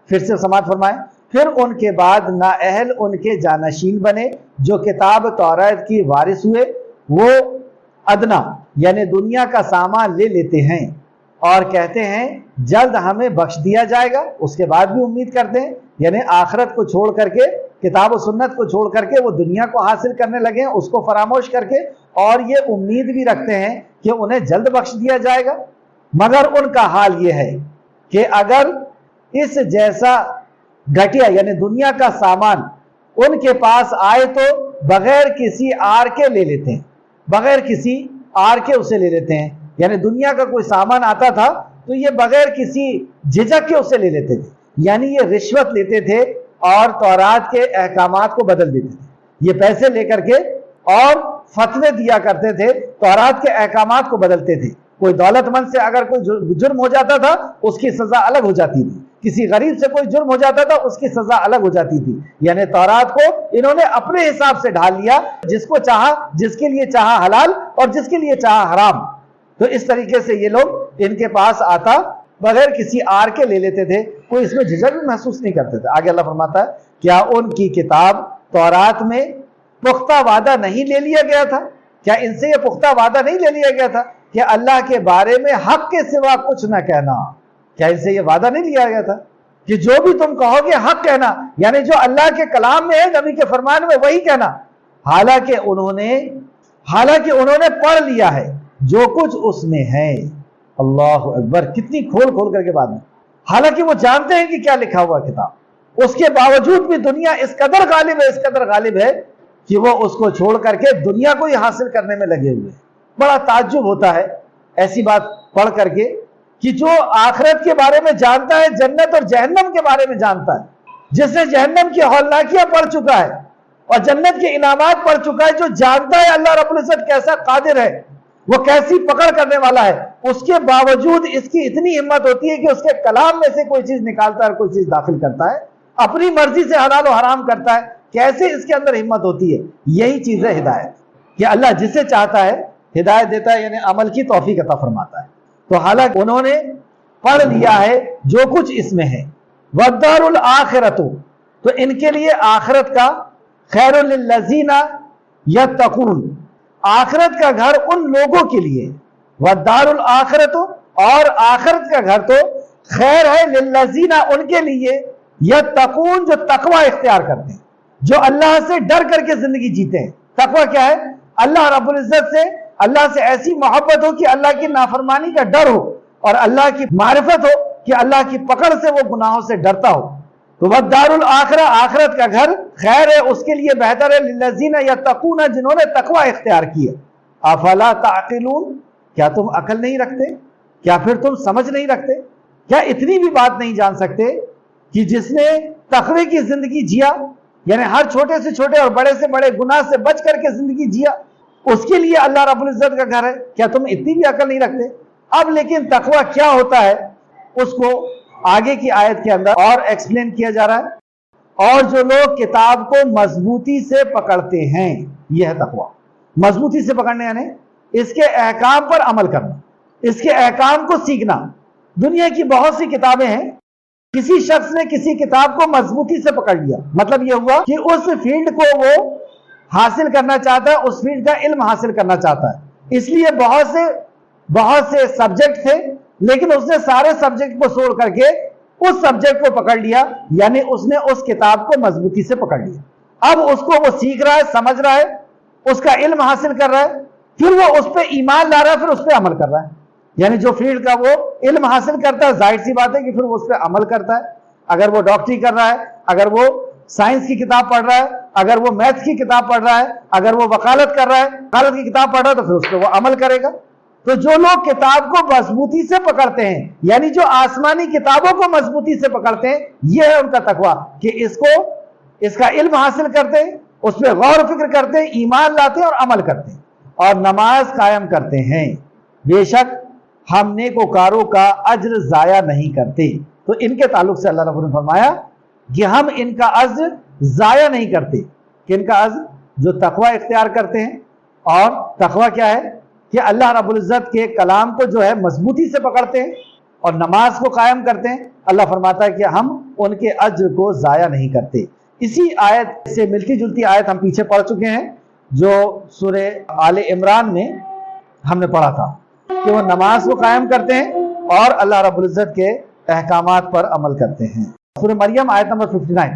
پھر سے سماعت فرمائیں. پھر ان کے بعد نااہل ان کے جانشین بنے جو کتاب توراۃ کی وارث ہوئے, وہ ادنا یعنی دنیا کا سامان لے لیتے ہیں اور کہتے ہیں جلد ہمیں بخش دیا جائے گا. اس کے بعد بھی امید کرتے ہیں, یعنی آخرت کو چھوڑ کر کے, کتاب و سنت کو چھوڑ کر کے وہ دنیا کو حاصل کرنے لگے ہیں, اس کو فراموش کر کے, اور یہ امید بھی رکھتے ہیں کہ انہیں جلد بخش دیا جائے گا. مگر ان کا حال یہ ہے کہ اگر اس جیسا گھٹیا یعنی دنیا کا سامان ان کے پاس آئے تو بغیر کسی آر کے لے لیتے ہیں, بغیر کسی آر کے اسے لے لیتے ہیں. یعنی دنیا کا کوئی سامان آتا تھا تو یہ بغیر کسی جھجک کے اسے لے لیتے تھے, یعنی یہ رشوت لیتے تھے اور تورات کے احکامات کو بدل دیتے تھے. یہ پیسے لے کر کے اور فتوے دیا کرتے تھے, تورات کے احکامات کو بدلتے تھے. کوئی دولت مند سے اگر کوئی جرم ہو جاتا تھا اس کی سزا الگ ہو جاتی تھی, کسی غریب سے کوئی جرم ہو جاتا تھا اس کی سزا الگ ہو جاتی تھی. یعنی تورات کو انہوں نے اپنے حساب سے ڈھال لیا, جس کو چاہا, جس کے لیے چاہا حلال اور جس کے لیے چاہا حرام. تو اس طریقے سے یہ لوگ ان کے پاس آتا بغیر کسی آر کے لے لیتے تھے, کوئی اس میں جھجک بھی محسوس نہیں کرتے تھے. آگے اللہ فرماتا ہے کیا ان کی کتاب تورات میں پختہ وعدہ نہیں لے لیا گیا تھا؟ کیا ان سے یہ پختہ وعدہ نہیں لے لیا گیا تھا کہ اللہ کے بارے میں حق کے سوا کچھ نہ کہنا. کیا ان سے یہ وعدہ نہیں لیا گیا تھا کہ جو بھی تم کہو گے حق کہنا، یعنی جو اللہ کے کلام میں ہے، نبی کے فرمان میں، وہی کہنا. حالانکہ انہوں نے پڑھ لیا ہے جو کچھ اس میں ہے. اللہ اکبر، کتنی کھول کھول کر کے بات ہے. حالانکہ وہ جانتے ہیں کہ کیا لکھا ہوا کتاب، اس کے باوجود بھی دنیا اس قدر غالب ہے کہ وہ اس کو چھوڑ کر کے دنیا کو ہی حاصل کرنے میں لگے ہوئے. بڑا تعجب ہوتا ہے ایسی بات پڑھ کر کے کہ جو آخرت کے بارے میں جانتا ہے، جنت اور جہنم کے بارے میں جانتا ہے، جس نے جہنم کی ہولناکیاں پڑھ چکا ہے اور جنت کے انعامات پڑھ چکا ہے، جو جانتا ہے اللہ رب العزت کیسا قادر ہے، وہ کیسی پکڑ کرنے والا ہے، اس کے باوجود اس کی اتنی ہمت ہوتی ہے کہ اس کے کلام میں سے کوئی چیز نکالتا ہے اور کوئی چیز داخل کرتا ہے، اپنی مرضی سے حلال و حرام کرتا ہے. کیسے اس کے اندر ہمت ہوتی ہے؟ یہی چیز ہے ہدایت، کہ اللہ جسے چاہتا ہے ہدایت دیتا ہے، یعنی عمل کی توفیق عطا فرماتا ہے. تو حالانکہ انہوں نے پڑھ لیا ہے جو کچھ اس میں ہے. وَالدَّارُ الْآخِرَةُ، تو ان کے لیے آخرت کا خیر للذین یتقون، آخرت کا گھر ان لوگوں کے لیے. وَالدَّارُ الْآخِرَةُ، اور آخرت کا گھر تو خیر ہے للذین، ان کے لیے یتقون، جو تقوی اختیار کرتے ہیں، جو اللہ سے ڈر کر کے زندگی جیتے ہیں. تقوی کیا ہے؟ اللہ رب العزت سے، اللہ سے ایسی محبت ہو کہ اللہ کی نافرمانی کا ڈر ہو، اور اللہ کی معرفت ہو کہ اللہ کی پکڑ سے وہ گناہوں سے ڈرتا ہو. تو وَالدَّارُ الْآخِرَةُ، آخرت کا گھر خیر ہے، اس کے لیے بہتر ہے، للذین یتقون، جنہوں نے تقوی اختیار کیا. افلا تعقلون، کیا تم عقل نہیں رکھتے؟ کیا پھر تم سمجھ نہیں رکھتے؟ کیا اتنی بھی بات نہیں جان سکتے کہ جس نے تقوی کی زندگی جیا، یعنی ہر چھوٹے سے چھوٹے اور بڑے سے بڑے گناہ سے بچ کر کے زندگی جیا، اس کے لیے اللہ رب العزت کا گھر ہے؟ کیا تم اتنی بھی عقل نہیں رکھتے؟ اب لیکن تقوی کیا ہوتا ہے اس کو آگے کی آیت کے اندر اور ایکسپلین کیا جا رہا ہے. اور جو لوگ کتاب کو مضبوطی سے پکڑتے ہیں، یہ ہے تقوی. مضبوطی سے پکڑنے یعنی اس کے احکام پر عمل کرنا، اس کے احکام کو سیکھنا. دنیا کی بہت سی کتابیں ہیں، کسی شخص نے کسی کتاب کو مضبوطی سے پکڑ لیا، مطلب یہ ہوا کہ اس فیلڈ کو وہ حاصل کرنا چاہتا ہے، اس فیلڈ کا علم حاصل کرنا چاہتا ہے. اس لیے بہت سے سبجیکٹ تھے، لیکن اس نے سارے سبجیکٹ کو چھوڑ کر کے اس سبجیکٹ کو پکڑ لیا، یعنی اس نے اس کتاب کو مضبوطی سے پکڑ لیا. اب اس کو وہ سیکھ رہا ہے، سمجھ رہا ہے، اس کا علم حاصل کر رہا ہے، پھر وہ اس پہ ایمان لا رہا ہے، پھر اس پہ عمل کر رہا ہے. یعنی جو فیلڈ کا وہ علم حاصل کرتا ہے، ظاہر سی بات ہے کہ پھر وہ اس پہ عمل کرتا ہے. اگر وہ ڈاکٹری کر رہا ہے، اگر وہ سائنس کی کتاب پڑھ رہا ہے، اگر وہ میتھس کی کتاب پڑھ رہا ہے، اگر وہ وکالت کر رہا ہے، وکالت کی کتاب پڑھ رہا ہے، تو پھر اس پہ وہ عمل کرے گا. تو جو لوگ کتاب کو مضبوطی سے پکڑتے ہیں، یعنی جو آسمانی کتابوں کو مضبوطی سے پکڑتے ہیں، یہ ہے ان کا تقویٰ، کہ اس کا علم حاصل کرتے ہیں، اس پہ غور و فکر کرتے ہیں، ایمان لاتے ہیں اور عمل کرتے ہیں، اور نماز قائم کرتے ہیں. بے شک ہم نیکوکاروں کا اجر ضائع نہیں کرتے. تو ان کے تعلق سے اللہ رب نے فرمایا کہ ہم ان کا اجر ضائع نہیں کرتے. کہ ان کا اجر جو تقوی اختیار کرتے ہیں، اور تقوی کیا ہے کہ اللہ رب العزت کے کلام کو جو ہے مضبوطی سے پکڑتے ہیں اور نماز کو قائم کرتے ہیں، اللہ فرماتا ہے کہ ہم ان کے اجر کو ضائع نہیں کرتے. اسی آیت سے ملتی جلتی آیت ہم پیچھے پڑھ چکے ہیں، جو سورہ آل عمران میں ہم نے پڑھا تھا کہ وہ نماز کو قائم کرتے ہیں اور اللہ رب العزت کے احکامات پر عمل کرتے ہیں. سورہ مریم آیت نمبر 59.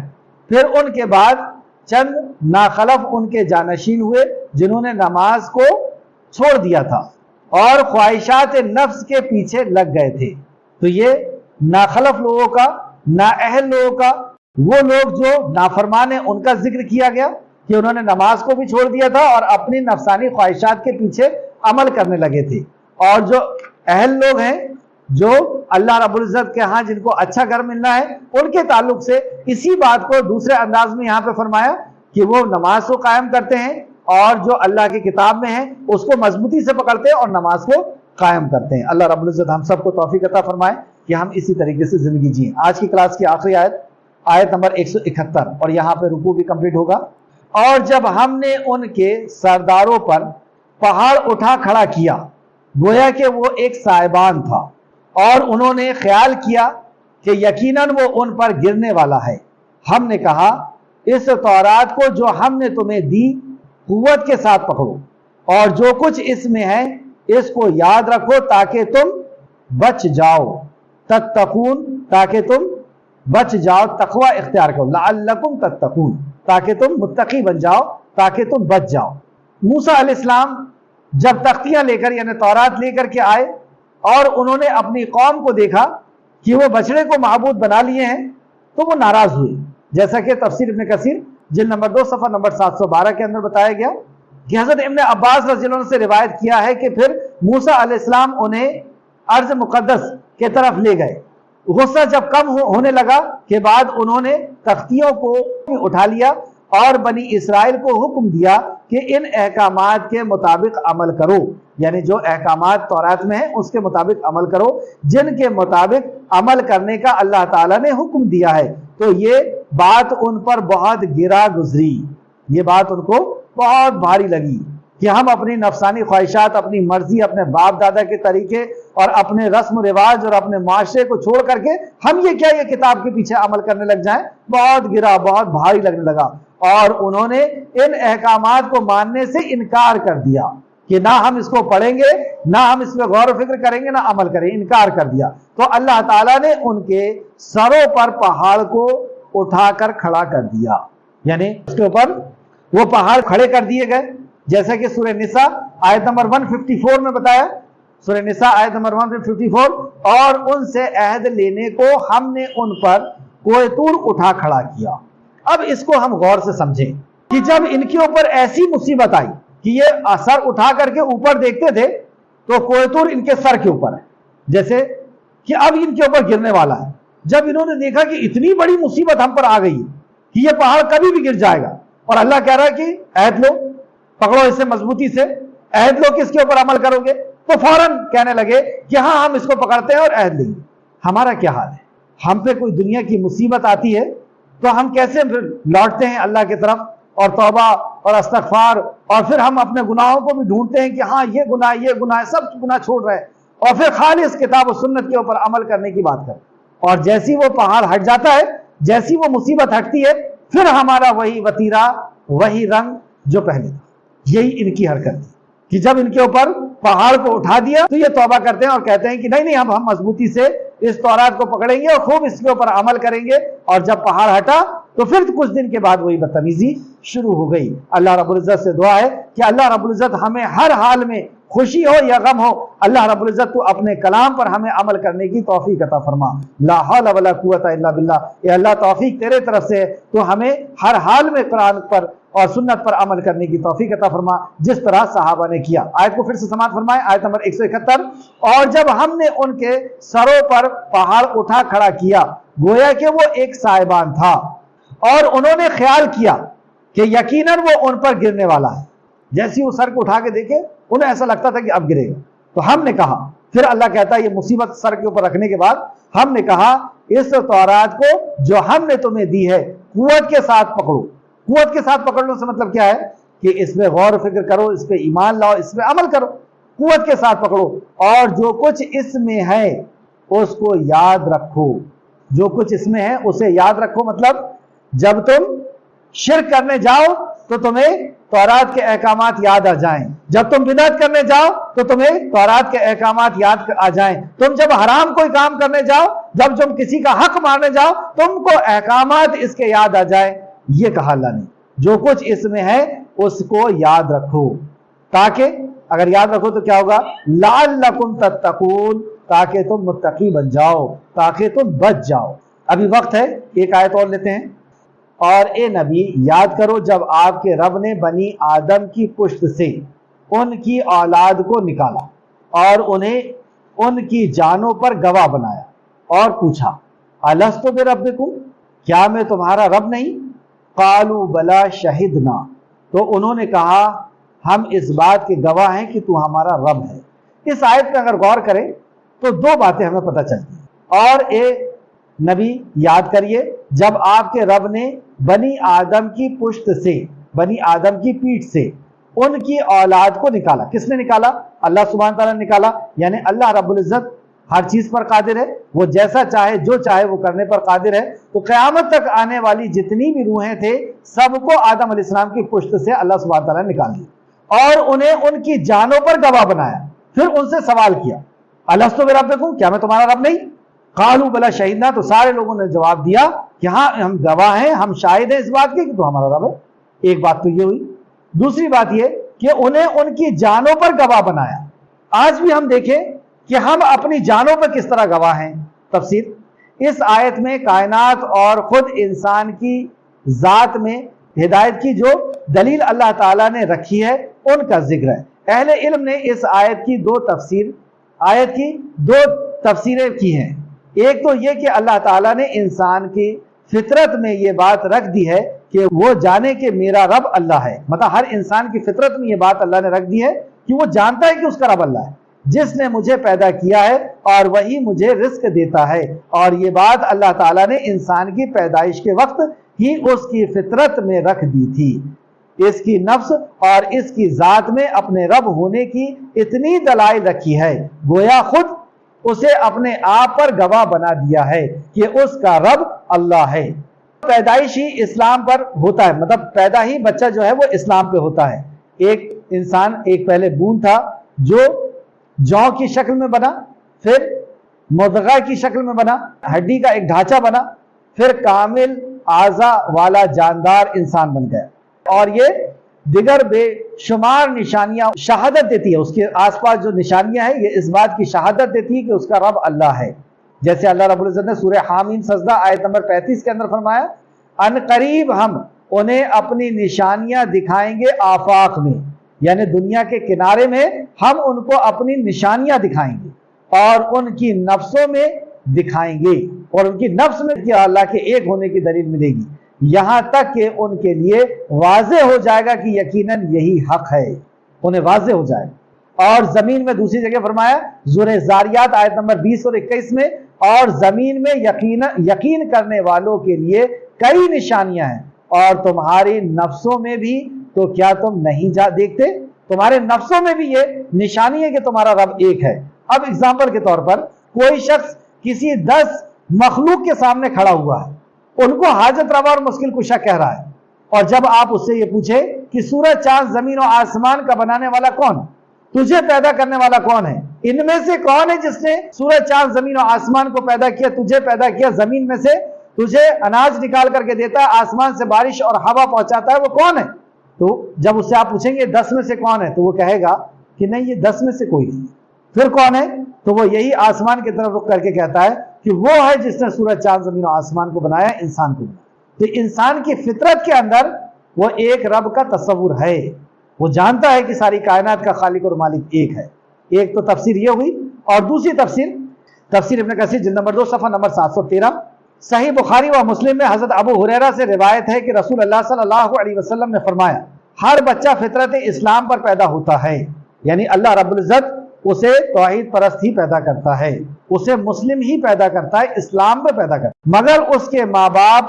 پھر ان کے بعد چند ناخلف ان کے جانشین ہوئے جنہوں نے نماز کو چھوڑ دیا تھا اور خواہشات نفس کے پیچھے لگ گئے تھے. تو یہ ناخلف لوگوں کا، نااہل لوگوں کا، وہ لوگ جو نافرمان ہیں، ان کا ذکر کیا گیا کہ انہوں نے نماز کو بھی چھوڑ دیا تھا اور اپنی نفسانی خواہشات کے پیچھے عمل کرنے لگے تھے. اور جو اہل لوگ ہیں، جو اللہ رب العزت کے ہاں جن کو اچھا گھر ملنا ہے، ان کے تعلق سے اسی بات کو دوسرے انداز میں یہاں پہ فرمایا کہ وہ نماز کو قائم کرتے ہیں اور جو اللہ کی کتاب میں ہے اس کو مضبوطی سے پکڑتے ہیں اور نماز کو قائم کرتے ہیں. اللہ رب العزت ہم سب کو توفیق عطا فرمائے کہ ہم اسی طریقے سے زندگی جئیں. آج کی کلاس کی آخری آیت نمبر 171، اور یہاں پہ رکوع بھی کمپلیٹ ہوگا. اور جب ہم نے ان کے سرداروں پر پہاڑ اٹھا کھڑا کیا، گویا کہ وہ ایک سائبان تھا، اور انہوں نے خیال کیا کہ یقیناً وہ ان پر گرنے والا ہے. ہم نے کہا اس تورات کو جو ہم نے تمہیں دی قوت کے ساتھ پکڑو، اور جو کچھ اس میں ہے اس کو یاد رکھو تاکہ تم بچ جاؤ، تتقون تاکہ تم بچ جاؤ، تقوی اختیار کرو، لعلکم تتقون تاکہ تم متقی بن جاؤ، تاکہ تم بچ جاؤ۔ موسیٰ علیہ السلام جب تختیاں لے کر یعنی تورات لے کر کے آئے اور انہوں نے اپنی قوم کو دیکھا کہ وہ بچڑے کو معبود بنا لیے ہیں تو وہ ناراض ہوئے، جیسا کہ تفسیر ابن کثیر جلد نمبر 2 صفحہ نمبر 712 کے اندر بتایا گیا کہ حضرت ابن عباس رضی اللہ عنہ سے روایت کیا ہے کہ پھر موسیٰ علیہ السلام انہیں ارض مقدس کے طرف لے گئے۔ غصہ جب کم ہونے لگا کے بعد انہوں نے تختیوں کو اٹھا لیا اور بنی اسرائیل کو حکم دیا کہ ان احکامات کے مطابق عمل کرو، یعنی جو احکامات تورات میں ہیں اس کے مطابق عمل کرو، جن کے مطابق عمل کرنے کا اللہ تعالیٰ نے حکم دیا ہے۔ تو یہ بات ان پر بہت گرا گزری، یہ بات ان کو بہت بھاری لگی کہ ہم اپنی نفسانی خواہشات، اپنی مرضی، اپنے باپ دادا کے طریقے اور اپنے رسم و رواج اور اپنے معاشرے کو چھوڑ کر کے ہم یہ کتاب کے پیچھے عمل کرنے لگ جائیں۔ بہت گرا، بہت بھاری لگنے لگا اور انہوں نے ان احکامات کو ماننے سے انکار کر دیا کہ نہ ہم اس کو پڑھیں گے، نہ ہم اس میں غور و فکر کریں گے، نہ عمل کریں گے، انکار کر دیا۔ تو اللہ تعالیٰ نے ان کے سروں پر پہاڑ کو اٹھا کر کھڑا کر دیا، یعنی اس کے اوپر وہ پہاڑ کھڑے کر دیے گئے، جیسا کہ سورہ نساء آیت نمبر 154 میں بتایا، سورہ نساء آیت نمبر 154، اور ان سے عہد لینے کو ہم نے ان پر کوہ طور اٹھا کھڑا کیا۔ اب اس کو ہم غور سے سمجھیں کہ جب ان کے اوپر ایسی مصیبت آئی کہ یہ سر اٹھا کر کے اوپر دیکھتے تھے تو کوہ طور ان کے سر کے اوپر ہے، جیسے کہ اب ان کے اوپر گرنے والا ہے۔ جب انہوں نے دیکھا کہ اتنی بڑی مصیبت ہم پر آ گئی کہ یہ پہاڑ کبھی بھی گر جائے گا، اور اللہ کہہ رہا ہے کہ عہد لو، پکڑو اسے مضبوطی سے، عہد لو، کس کے اوپر عمل کرو گے؟ تو فوراً کہنے لگے کہ ہاں ہم اس کو پکڑتے ہیں اور عہد لیں گے۔ ہمارا کیا حال ہے؟ ہم پہ کوئی دنیا کی مصیبت آتی ہے تو ہم کیسے لوٹتے ہیں اللہ کی طرف اور توبہ اور استغفار، اور پھر ہم اپنے گناہوں کو بھی ڈھونڈتے ہیں کہ ہاں یہ گناہ ہے، سب گناہ چھوڑ رہے ہیں، اور پھر خالص کتاب و سنت کے اوپر عمل کرنے کی بات کریں۔ اور جیسی وہ پہاڑ ہٹ جاتا ہے، جیسی وہ مصیبت ہٹتی ہے، پھر ہمارا وہی وتیرا، وہی رنگ جو پہلے تھا۔ یہی ان کی حرکت تھی کہ جب ان کے اوپر پہاڑ کو اٹھا دیا تو یہ توبہ کرتے ہیں اور کہتے ہیں کہ نہیں ہم مضبوطی سے اس تورات کو پکڑیں گے اور خوب اس کے اوپر عمل کریں گے، اور جب پہاڑ ہٹا تو پھر کچھ دن کے بعد وہی بدتمیزی شروع ہو گئی۔ اللہ رب العزت سے دعا ہے کہ اللہ رب العزت ہمیں ہر حال میں، خوشی ہو یا غم ہو، اللہ رب العزت تو اپنے کلام پر ہمیں عمل کرنے کی توفیق عطا فرما۔ لا حول ولا قوت الا باللہ۔ اے اللہ توفیق تیرے طرف سے، تو ہمیں ہر حال میں قرآن پر اور سنت پر عمل کرنے کی توفیق عطا فرما جس طرح صحابہ نے کیا۔ آیت کو پھر سے سماعت فرمائیں، آیت نمبر 171۔ اور جب ہم نے ان کے سروں پر پہاڑ اٹھا کھڑا کیا، گویا کہ وہ ایک سائبان تھا، اور انہوں نے خیال کیا کہ یقیناً وہ ان پر گرنے والا ہے۔ جیسی وہ سر کو اٹھا کے دیکھے انہیں ایسا لگتا تھا کہ اب گرے گا، تو ہم نے کہا، پھر اللہ کہتا ہے یہ مصیبت سر کے اوپر رکھنے کے بعد ہم نے کہا اس تورات کو جو ہم نے تمہیں دی ہے قوت کے ساتھ پکڑو۔ قوت کے ساتھ پکڑنے سے مطلب کیا ہے کہ اس میں غور و فکر کرو، اس پہ ایمان لاؤ، اس پہ عمل کرو، قوت کے ساتھ پکڑو، اور جو کچھ اس میں ہے اس کو یاد رکھو۔ جو کچھ اس میں ہے اسے یاد رکھو، مطلب جب تم شرک کرنے جاؤ تو تمہیں تورات کے احکامات یاد آ جائیں، جب تم بدعت کرنے جاؤ تو تمہیں تورات کے احکامات یاد آ جائیں، تم جب حرام کوئی کام کرنے جاؤ، جب تم کسی کا حق مارنے جاؤ، تم کو احکامات اس کے یاد آ جائیں۔ یہ کہا اللہ نے، جو کچھ اس میں ہے اس کو یاد رکھو، تاکہ اگر یاد رکھو تو کیا ہوگا؟ لعلکم تتقون، تاکہ تم متقی بن جاؤ، تاکہ تم بچ جاؤ۔ ابھی وقت ہے، ایک آیت اور لیتے ہیں۔ اور اے نبی یاد کرو جب آپ کے رب نے بنی آدم کی پشت سے ان کی اولاد کو نکالا اور انہیں ان کی جانوں پر گواہ بنایا اور پوچھا الستُ بربکم، کیا میں تمہارا رب نہیں؟ قالوا بلا شہدنا، تو انہوں نے کہا ہم اس بات کے گواہ ہیں کہ تو ہمارا رب ہے۔ اس آیت پہ اگر غور کریں تو دو باتیں ہمیں پتہ چلتی ہیں۔ اور اے نبی یاد کریے جب آپ کے رب نے بنی آدم کی پشت سے، بنی آدم کی پیٹھ سے ان کی اولاد کو نکالا۔ کس نے نکالا؟ اللہ سبحانہ تعالیٰ نے نکالا، یعنی اللہ رب العزت ہر چیز پر قادر ہے، وہ جیسا چاہے جو چاہے وہ کرنے پر قادر ہے۔ تو قیامت تک آنے والی جتنی بھی روحیں تھے سب کو آدم علیہ السلام کی پشت سے اللہ سبحانہ تعالیٰ نے نکال دی اور انہیں ان کی جانوں پر گواہ بنایا۔ پھر ان سے سوال کیا الستو بربکم، کیا میں تمہارا رب نہیں؟ قالوا بلا شہدنا، تو سارے لوگوں نے جواب دیا کہ ہاں ہم گواہ ہیں، ہم شاہد ہیں اس بات کے کہ تو ہمارا رب ہے۔ ایک بات تو یہ ہوئی۔ دوسری بات یہ کہ انہیں ان کی جانوں پر گواہ بنایا۔ آج بھی ہم دیکھیں کہ ہم اپنی جانوں پر کس طرح گواہ ہیں۔ تفسیر، اس آیت میں کائنات اور خود انسان کی ذات میں ہدایت کی جو دلیل اللہ تعالیٰ نے رکھی ہے ان کا ذکر ہے۔ اہل علم نے اس آیت کی دو تفسیریں کی ہیں۔ ایک تو یہ کہ اللہ تعالیٰ نے انسان کی فطرت میں یہ بات رکھ دی ہے کہ وہ جانے کہ میرا رب اللہ ہے، مطلب ہر انسان کی فطرت میں یہ بات اللہ نے رکھ دی ہے کہ وہ جانتا ہے کہ اس کا رب اللہ ہے، جس نے مجھے پیدا کیا ہے اور وہی مجھے رزق دیتا ہے۔ اور یہ بات اللہ تعالیٰ نے انسان کی پیدائش کے وقت ہی اس کی فطرت میں رکھ دی تھی۔ اس کی نفس اور اس کی ذات میں اپنے رب ہونے کی اتنی دلائل رکھی ہے، گویا خود اسے اپنے آپ پر گواہ بنا دیا ہے کہ اس کا رب اللہ ہے۔ پیدائش ہی اسلام پر ہوتا ہے، مطلب پیدا ہی بچہ جو ہے وہ اسلام پہ ہوتا ہے۔ ایک انسان ایک پہلے بون تھا جو جوں کی شکل میں بنا، پھر مضغہ کی شکل میں بنا، ہڈی کا ایک ڈھانچہ بنا، پھر کامل اعضاء والا جاندار انسان بن گیا۔ اور یہ دیگر بے شمار نشانیاں شہادت دیتی ہے، اس کے آس پاس جو نشانیاں ہیں یہ اس بات کی شہادت دیتی ہے کہ اس کا رب اللہ ہے۔ جیسے اللہ رب العزت نے سورہ حامیم سجدہ آیت نمبر 35 کے اندر فرمایا، ان قریب ہم انہیں اپنی نشانیاں دکھائیں گے آفاق میں، یعنی دنیا کے کنارے میں ہم ان کو اپنی نشانیاں دکھائیں گے اور ان کی نفسوں میں دکھائیں گے، اور ان کی نفس میں کہ اللہ کے ایک ہونے کی دلیل ملے گی، یہاں تک کہ ان کے لیے واضح ہو جائے گا کہ یقیناً یہی حق ہے، انہیں واضح ہو جائے گا۔ اور زمین میں دوسری جگہ فرمایا سورہ زاریات آیت نمبر 20 اور 21 میں، اور زمین میں یقین کرنے والوں کے لیے کئی نشانیاں ہیں، اور تمہاری نفسوں میں بھی، تو کیا تم نہیں دیکھتے؟ تمہارے نفسوں میں بھی یہ نشانی ہے کہ تمہارا رب ایک ہے۔ اب اگزامپل کے طور پر کوئی شخص کسی 10 مخلوق کے سامنے کھڑا ہوا ہے، ان کو حاجت روا اور مشکل کشا کہہ رہا ہے، اور جب آپ اس سے یہ پوچھے کہ سورج چاند زمین و آسمان کا بنانے والا کون، تجھے پیدا کرنے والا کون ہے، ان میں سے کون ہے جس نے سورج چاند زمین و آسمان کو پیدا کیا، تجھے پیدا کیا، زمین میں سے تجھے اناج نکال کر کے دیتا ہے، آسمان سے بارش اور ہوا پہنچاتا ہے، وہ کون ہے؟ تو جب اس سے آپ پوچھیں گے 10 میں سے کون ہے، تو وہ کہے گا کہ نہیں یہ 10 میں سے کوئی نہیں۔ پھر کون ہے؟ تو وہ یہی آسمان کی طرف رخ کر کے کہتا ہے کہ وہ ہے جس نے سورج چاند زمین و آسمان کو بنایا، انسان کو بنایا۔ تو انسان کی فطرت کے اندر وہ ایک رب کا تصور ہے، وہ جانتا ہے کہ ساری کائنات کا خالق اور مالک ایک ہے۔ ایک تو تفسیر یہ ہوئی، اور دوسری تفسیر ابن کثیر جلد نمبر 2 صفحہ نمبر 713، صحیح بخاری و مسلم میں حضرت ابو ہریرہ سے روایت ہے کہ رسول اللہ صلی اللہ علیہ وسلم نے فرمایا، ہر بچہ فطرت اسلام پر پیدا ہوتا ہے، یعنی اللہ رب العزت اسے توحید پرست ہی پیدا کرتا ہے، اسے مسلم ہی پیدا کرتا ہے، اسلام پہ پیدا کرتا ہے، مگر اس کے ماں باپ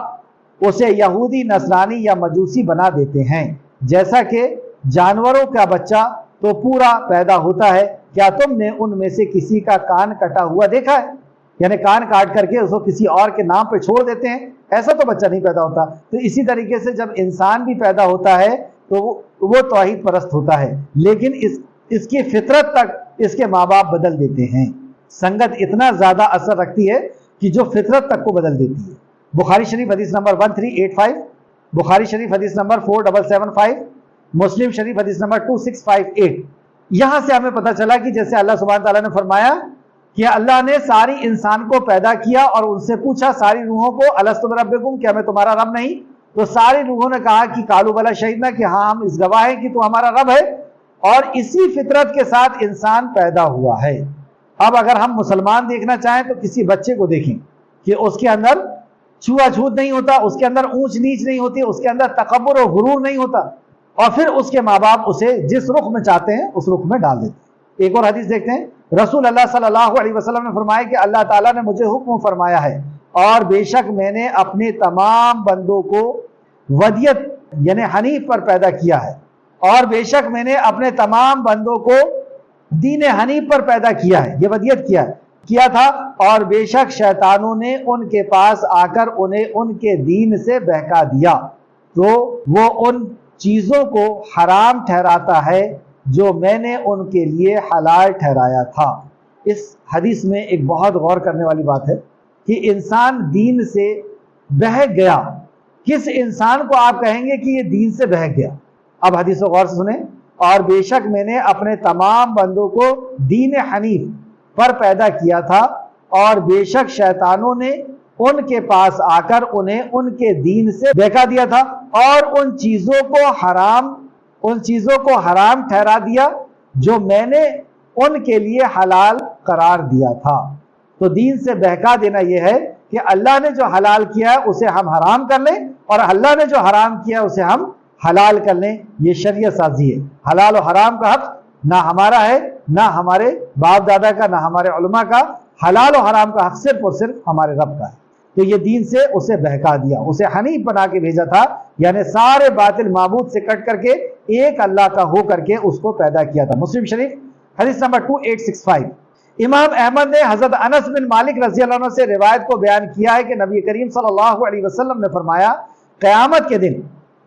اسے یہودی، نصرانی یا مجوسی بنا دیتے ہیں۔ جیسا کہ جانوروں کا بچہ تو پورا پیدا ہوتا ہے، کیا تم نے ان میں سے کسی کا کان کٹا ہوا دیکھا ہے؟ یعنی کان کاٹ کر کے اس کو کسی اور کے نام پہ چھوڑ دیتے ہیں، ایسا تو بچہ نہیں پیدا ہوتا۔ تو اسی طریقے سے جب انسان بھی پیدا ہوتا ہے تو وہ توحید پرست ہوتا ہے، لیکن اس کی فطرت تک اس کے ماں باپ بدل دیتے ہیں۔ سنگت اتنا زیادہ اثر رکھتی ہے کہ جو فطرت تک کو بدل دیتی ہے۔ بخاری شریف حدیث نمبر 1385، بخاری شریف حدیث نمبر 4775، مسلم شریف حدیث نمبر 2658۔ یہاں سے ہمیں پتہ چلا کہ جیسے اللہ سبحانہ تعالیٰ نے فرمایا کہ اللہ نے ساری انسان کو پیدا کیا اور ان سے پوچھا ساری روحوں کو، الستو بربکم، کیا میں تمہارا رب نہیں؟ تو ساری روحوں نے کہا کہ قالوا بلی شہدنا، کہ ہاں ہم اس گواہ ہیں کہ تو ہمارا رب ہے، اور اسی فطرت کے ساتھ انسان پیدا ہوا ہے۔ اب اگر ہم مسلمان دیکھنا چاہیں تو کسی بچے کو دیکھیں کہ اس کے اندر چھوا چھوت نہیں ہوتا، اس کے اندر اونچ نیچ نہیں ہوتی، اس کے اندر تکبر و غرور نہیں ہوتا، اور پھر اس کے ماں باپ اسے جس رخ میں چاہتے ہیں اس رخ میں ڈال دیتے ہیں۔ ایک اور حدیث دیکھتے ہیں، رسول اللہ صلی اللہ علیہ وسلم نے فرمایا کہ اللہ تعالیٰ نے مجھے حکم فرمایا ہے، اور بے شک میں نے اپنے تمام بندوں کو ودیت یعنی حنیف پر پیدا کیا ہے، اور بے شک میں نے اپنے تمام بندوں کو دین حنیف پر پیدا کیا ہے، یہ ودیت کیا تھا، اور بے شک شیطانوں نے ان کے پاس آ کر انہیں ان کے دین سے بہکا دیا، تو وہ ان چیزوں کو حرام ٹھہراتا ہے جو میں نے ان کے لیے حلال ٹھہرایا تھا۔ اس حدیث میں ایک بہت غور کرنے والی بات ہے کہ انسان دین سے بہک گیا، کس انسان کو آپ کہیں گے کہ یہ دین سے بہک گیا؟ اب حدیث کو غور سے سنیں۔ اور بے شک میں نے اپنے تمام بندوں کو دین حنیف پر پیدا کیا تھا، اور بے شک شیطانوں نے ان کے پاس آ کر انہیں ان کے دین سے بہکا دیا تھا، اور ان چیزوں کو حرام ٹھہرا دیا جو میں نے ان کے لیے حلال قرار دیا تھا۔ تو دین سے بہکا دینا یہ ہے کہ اللہ نے جو حلال کیا ہے اسے ہم حرام کر لیں، اور اللہ نے جو حرام کیا ہے اسے ہم حلال کر لیں۔ یہ شریعت سازی ہے۔ حلال و حرام کا حق نہ ہمارا ہے، نہ ہمارے باپ دادا کا، نہ ہمارے علماء کا۔ حلال و حرام کا حق صرف اور صرف ہمارے رب کا ہے۔ تو یہ دین سے اسے بہکا دیا، اسے حنیف بنا کے بھیجا تھا، یعنی سارے باطل معبود سے کٹ کر کے ایک اللہ کا ہو کر کے اس کو پیدا کیا تھا۔ مسلم شریف حدیث نمبر 2865۔ امام احمد نے حضرت انس بن مالک رضی اللہ عنہ سے روایت کو بیان کیا ہے کہ نبی کریم صلی اللہ علیہ وسلم نے فرمایا، قیامت کے دن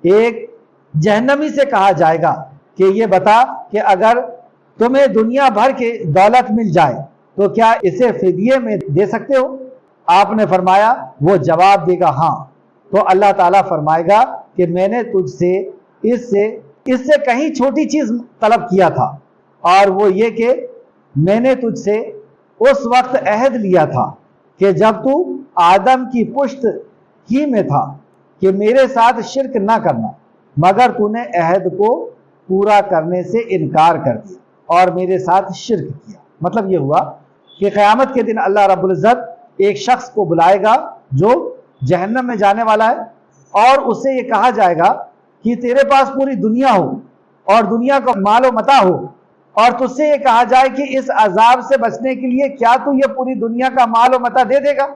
ایک جہنمی سے کہا جائے گا کہ یہ بتا کہ اگر تمہیں دنیا بھر کی دولت مل جائے تو کیا اسے فدیے میں دے سکتے ہو؟ آپ نے فرمایا، وہ جواب دے گا ہاں، تو اللہ تعالیٰ فرمائے گا کہ میں نے تجھ سے اس سے کہیں چھوٹی چیز طلب کیا تھا، اور وہ یہ کہ میں نے تجھ سے اس وقت عہد لیا تھا کہ جب تو آدم کی پشت ہی میں تھا کہ میرے ساتھ شرک نہ کرنا، مگر تو نے عہد کو پورا کرنے سے انکار کر دیا اور میرے ساتھ شرک کیا۔ مطلب یہ ہوا کہ قیامت کے دن اللہ رب العزت ایک شخص کو بلائے گا جو جہنم میں جانے والا ہے، اور اس سے یہ کہا جائے گا کہ تیرے پاس پوری دنیا ہو اور دنیا کا مال و متاع ہو، اور تجھ سے یہ کہا جائے کہ اس عذاب سے بچنے کے لیے کیا تو یہ پوری دنیا کا مال و متاع دے دے گا؟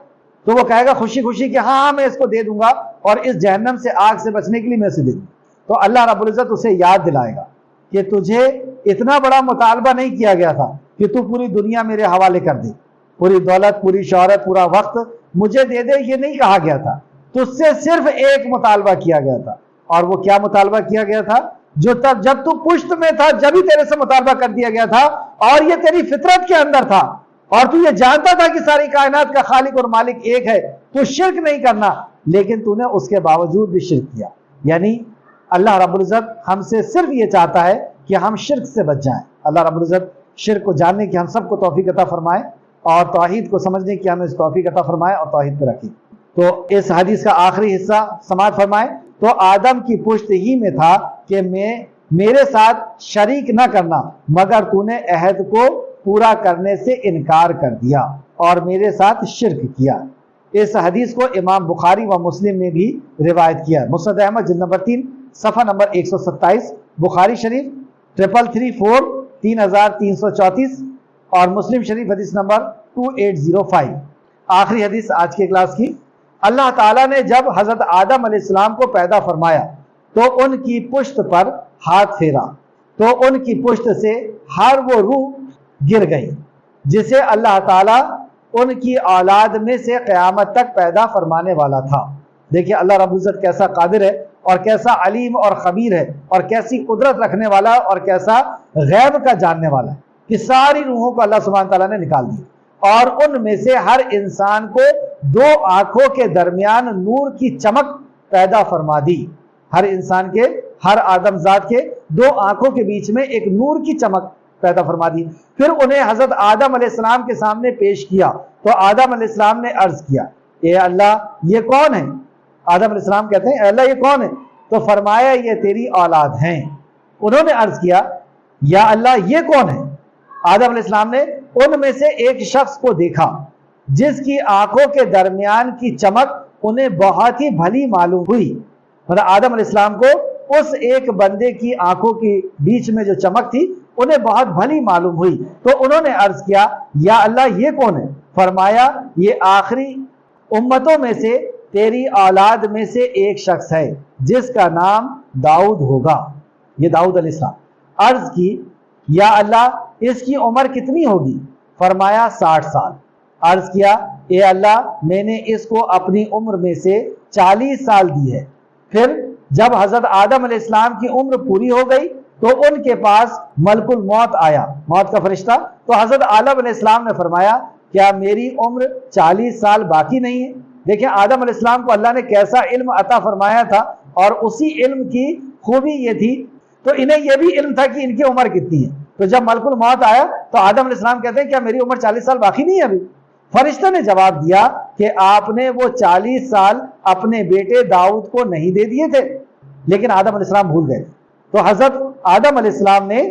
تو وہ کہے گا خوشی خوشی کہ ہاں میں اس کو دے دوں گا، اور اس جہنم سے آگ سے بچنے کے لیے میں اسے دے دوں گا۔ تو اللہ رب العزت اسے یاد دلائے گا کہ تجھے اتنا بڑا مطالبہ نہیں کیا گیا تھا کہ تو پوری دنیا میرے حوالے کر دے، پوری دولت، پوری شہرت، پورا وقت مجھے دے دے، یہ نہیں کہا گیا تھا۔ تجھ سے صرف ایک مطالبہ کیا گیا تھا، اور وہ کیا مطالبہ کیا گیا تھا؟ جو جب تو پشت میں تھا جب ہی تیرے سے مطالبہ کر دیا گیا تھا، اور یہ تیری فطرت کے اندر تھا، اور تو یہ جانتا تھا کہ ساری کائنات کا خالق اور مالک ایک ہے، تو شرک نہیں کرنا، لیکن تو نے اس کے باوجود بھی شرک کیا۔ یعنی اللہ رب العزت ہم سے صرف یہ چاہتا ہے کہ ہم شرک سے بچ جائیں۔ اللہ رب العزت شرک کو جاننے کی ہم سب کو توفیق عطا فرمائے، اور توحید کو سمجھنے کی ہمیں توفیق عطا فرمائے، اور توحید پہ رکھے۔ تو اس حدیث کا آخری حصہ سماعت فرمائے۔ تو آدم کی پشت ہی میں تھا کہ میرے ساتھ شریک نہ کرنا، مگر تو نے عہد کو پورا کرنے سے انکار کر دیا اور میرے ساتھ شرک کیا۔ اس حدیث کو امام بخاری و مسلم نے بھی روایت کیا ہے۔ مسند احمد جلد نمبر 3 صفحہ نمبر 127، بخاری شریف 3334 3334 اور مسلم شریف حدیث نمبر 2805۔ آخری حدیث آج کے کلاس کی۔ اللہ تعالیٰ نے جب حضرت آدم علیہ السلام کو پیدا فرمایا تو ان کی پشت پر ہاتھ پھیرا، تو ان کی پشت سے ہر وہ روح گر گئی جسے اللہ تعالیٰ ان کی اولاد میں سے قیامت تک پیدا فرمانے والا تھا۔ دیکھیے اللہ رب العزت کیسا قادر ہے، اور کیسا علیم اور خبیر ہے، اور کیسی قدرت رکھنے والا، اور کیسا غیب کا جاننے والا ہے کہ ساری روحوں کو اللہ سبحانہ تعالیٰ نے نکال دی، اور ان میں سے ہر انسان کو 2 آنکھوں کے درمیان نور کی چمک پیدا فرما دی۔ ہر انسان کے، ہر آدم ذات کے 2 آنکھوں کے بیچ میں ایک نور کی چمک پیدا فرما دی۔ پھر انہیں حضرت آدم علیہ السلام کے سامنے پیش کیا، تو آدم علیہ السلام نے عرض کیا، اے اللہ یہ کون ہے؟ آدم علیہ السلام کہتے ہیں اے اللہ یہ کون ہے؟ تو فرمایا یہ تیری اولاد ہیں۔ انہوں نے عرض کیا یا اللہ یہ کون ہے؟ آدم علیہ السلام نے ان میں سے ایک شخص کو دیکھا جس کی آنکھوں کے درمیان کی چمک انہیں بہت ہی بھلی معلوم ہوئی۔ مطلب آدم علیہ السلام کو اس ایک بندے کی آنکھوں کے بیچ میں جو چمک تھی انہیں بہت بھلی معلوم ہوئی، تو انہوں نے عرض کیا یا اللہ یہ کون ہے؟ فرمایا یہ آخری امتوں میں سے تیری اولاد میں سے ایک شخص ہے جس کا نام داؤد ہوگا۔ یہ داؤد علیہ السلام۔ عرض کی یا اللہ اس کی عمر کتنی ہوگی؟ فرمایا 60 سال۔ عرض کیا اے اللہ میں نے اس کو اپنی عمر میں سے 40 سال دی ہے۔ پھر جب حضرت آدم علیہ السلام کی عمر پوری ہو گئی تو ان کے پاس ملک الموت آیا، موت کا فرشتہ. تو حضرت آدم علیہ السلام نے فرمایا کیا میری عمر 40 سال باقی نہیں ہے؟ دیکھیں آدم علیہ السلام کو اللہ نے کیسا علم عطا فرمایا تھا، اور اسی علم کی خوبی یہ تھی تو انہیں یہ بھی علم تھا کہ ان کی عمر کتنی ہے. تو جب ملک الموت آیا تو آدم علیہ السلام کہتے ہیں کیا میری عمر 40 سال باقی نہیں ہے ابھی؟ فرشتہ نے جواب دیا کہ آپ نے وہ 40 سال اپنے بیٹے داؤد کو نہیں دے دیے تھے، لیکن آدم علیہ السلام بھول گئے. تو حضرت آدم علیہ السلام نے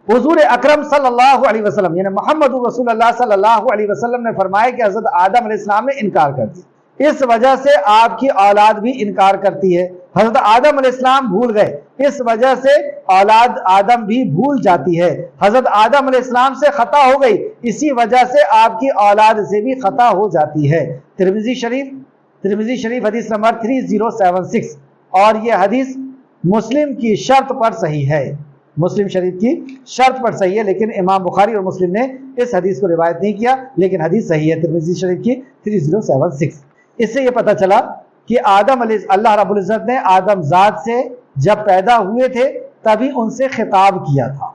حضور اکرم صلی اللہ علیہ وسلم یعنی محمد رسول اللہ صلی اللہ علیہ وسلم نے فرمایا کہ حضرت آدم علیہ السلام نے انکار کر دیا. اس وجہ سے آپ کی اولاد بھی انکار کرتی ہے. حضرت آدم علیہ السلام بھول گئے، اس وجہ سے اولاد آدم بھی بھول جاتی ہے. حضرت آدم علیہ السلام سے خطا ہو گئی، اسی وجہ سے آپ کی اولاد سے بھی خطا ہو جاتی ہے. ترمذی شریف حدیث نمبر 3076، اور یہ حدیث مسلم کی شرط پر صحیح ہے، مسلم شریف کی شرط پر صحیح ہے، لیکن امام بخاری اور مسلم نے اس حدیث کو روایت نہیں کیا، لیکن حدیث صحیح ہے ترمذی شریف کی 3076. اس سے یہ پتہ چلا کہ اللہ رب العزت نے آدم ذات سے جب پیدا ہوئے تھے تبھی ان سے خطاب کیا تھا.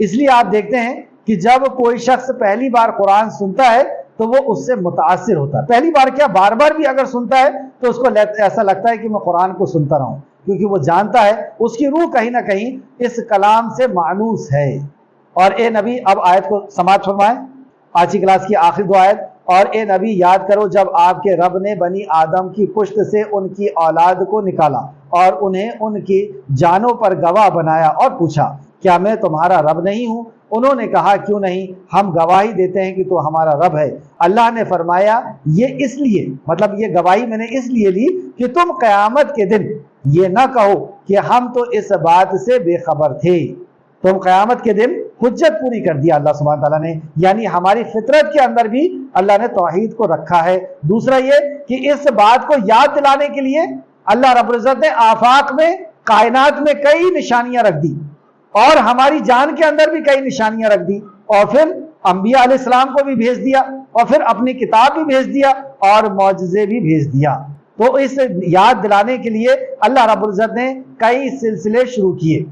اس لیے آپ دیکھتے ہیں کہ جب کوئی شخص پہلی بار قرآن سنتا ہے تو وہ اس سے متاثر ہوتا ہے. پہلی بار کیا، بار بار بھی اگر سنتا ہے تو اس کو ایسا لگتا ہے کہ میں قرآن کو سنتا رہا ہوں، کیونکہ وہ جانتا ہے اس کی روح کہیں نہ کہیں اس کلام سے مانوس ہے. اور اے نبی، اب آیت کو سماعت فرمائیں، آج کی کلاس کی آخری 2 آیت. اور اے نبی یاد کرو جب آپ کے رب نے بنی آدم کی پشت سے ان کی اولاد کو نکالا اور انہیں ان کی جانوں پر گواہ بنایا اور پوچھا کیا میں تمہارا رب نہیں ہوں؟ انہوں نے کہا کیوں نہیں، ہم گواہی دیتے ہیں کہ تو ہمارا رب ہے. اللہ نے فرمایا یہ اس لیے، مطلب یہ گواہی میں نے اس لیے لی کہ تم قیامت کے دن یہ نہ کہو کہ ہم تو اس بات سے بے خبر تھے. تم قیامت کے دن حجت پوری کر دیا اللہ سبحانہ تعالیٰ نے، یعنی ہماری فطرت کے اندر بھی اللہ نے توحید کو رکھا ہے. دوسرا یہ کہ اس بات کو یاد دلانے کے لیے اللہ رب العزت نے آفاق میں، کائنات میں کئی نشانیاں رکھ دی، اور ہماری جان کے اندر بھی کئی نشانیاں رکھ دی، اور پھر انبیاء علیہ السلام کو بھی بھیج دیا، اور پھر اپنی کتاب بھی بھیج دیا، اور معجزے بھی بھیج دیا. تو اس یاد دلانے کے لیے اللہ رب العزت نے کئی سلسلے شروع کیے.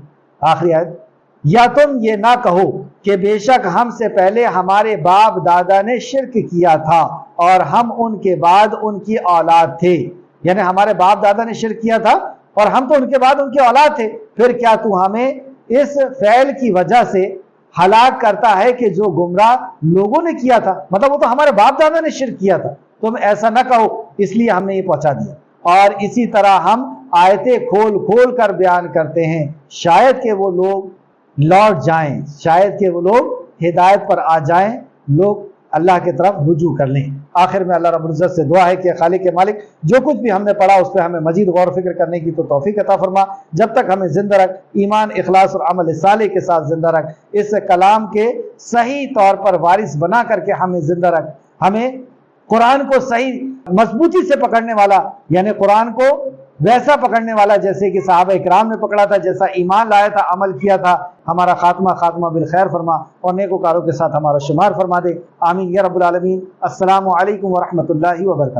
آخری آیت، یا تم یہ نہ کہو کہ بے شک ہم سے پہلے ہمارے باپ دادا نے شرک کیا تھا اور ہم ان کے بعد ان کی اولاد تھے. یعنی ہمارے باپ دادا نے شرک کیا تھا اور ہم تو ان کے بعد ان کی اولاد تھے، پھر کیا تو ہمیں اس فعل کی وجہ سے ہلاک کرتا ہے کہ جو گمراہ لوگوں نے کیا تھا؟ مطلب وہ تو ہمارے باپ دادا نے شرک کیا تھا، تم ایسا نہ کہو، اس لیے ہم نے یہ پہنچا دیا. اور اسی طرح ہم آیتیں کھول کھول کر بیان کرتے ہیں، شاید کہ وہ لوگ لوٹ جائیں، شاید کہ وہ لوگ ہدایت پر آ جائیں، لوگ اللہ کی طرف رجوع کر لیں. آخر میں اللہ رب العزت سے دعا ہے کہ خالق مالک جو کچھ بھی ہم نے پڑھا اس پہ ہمیں مزید غور و فکر کرنے کی تو توفیق عطا فرما. جب تک ہمیں زندہ رکھ، ایمان، اخلاص اور عمل صالح کے ساتھ زندہ رکھ، اس کلام کے صحیح طور پر وارث بنا کر کے ہمیں زندہ رکھ. ہمیں قرآن کو صحیح مضبوطی سے پکڑنے والا، یعنی قرآن کو ویسا پکڑنے والا جیسے کہ صحابہ اکرام نے پکڑا تھا، جیسا ایمان لایا تھا، عمل کیا تھا. ہمارا خاتمہ بالخیر فرما اور نیکوکاروں کے ساتھ ہمارا شمار فرما دے. آمین یا رب العالمین. السلام علیکم ورحمۃ اللہ وبرکاتہ.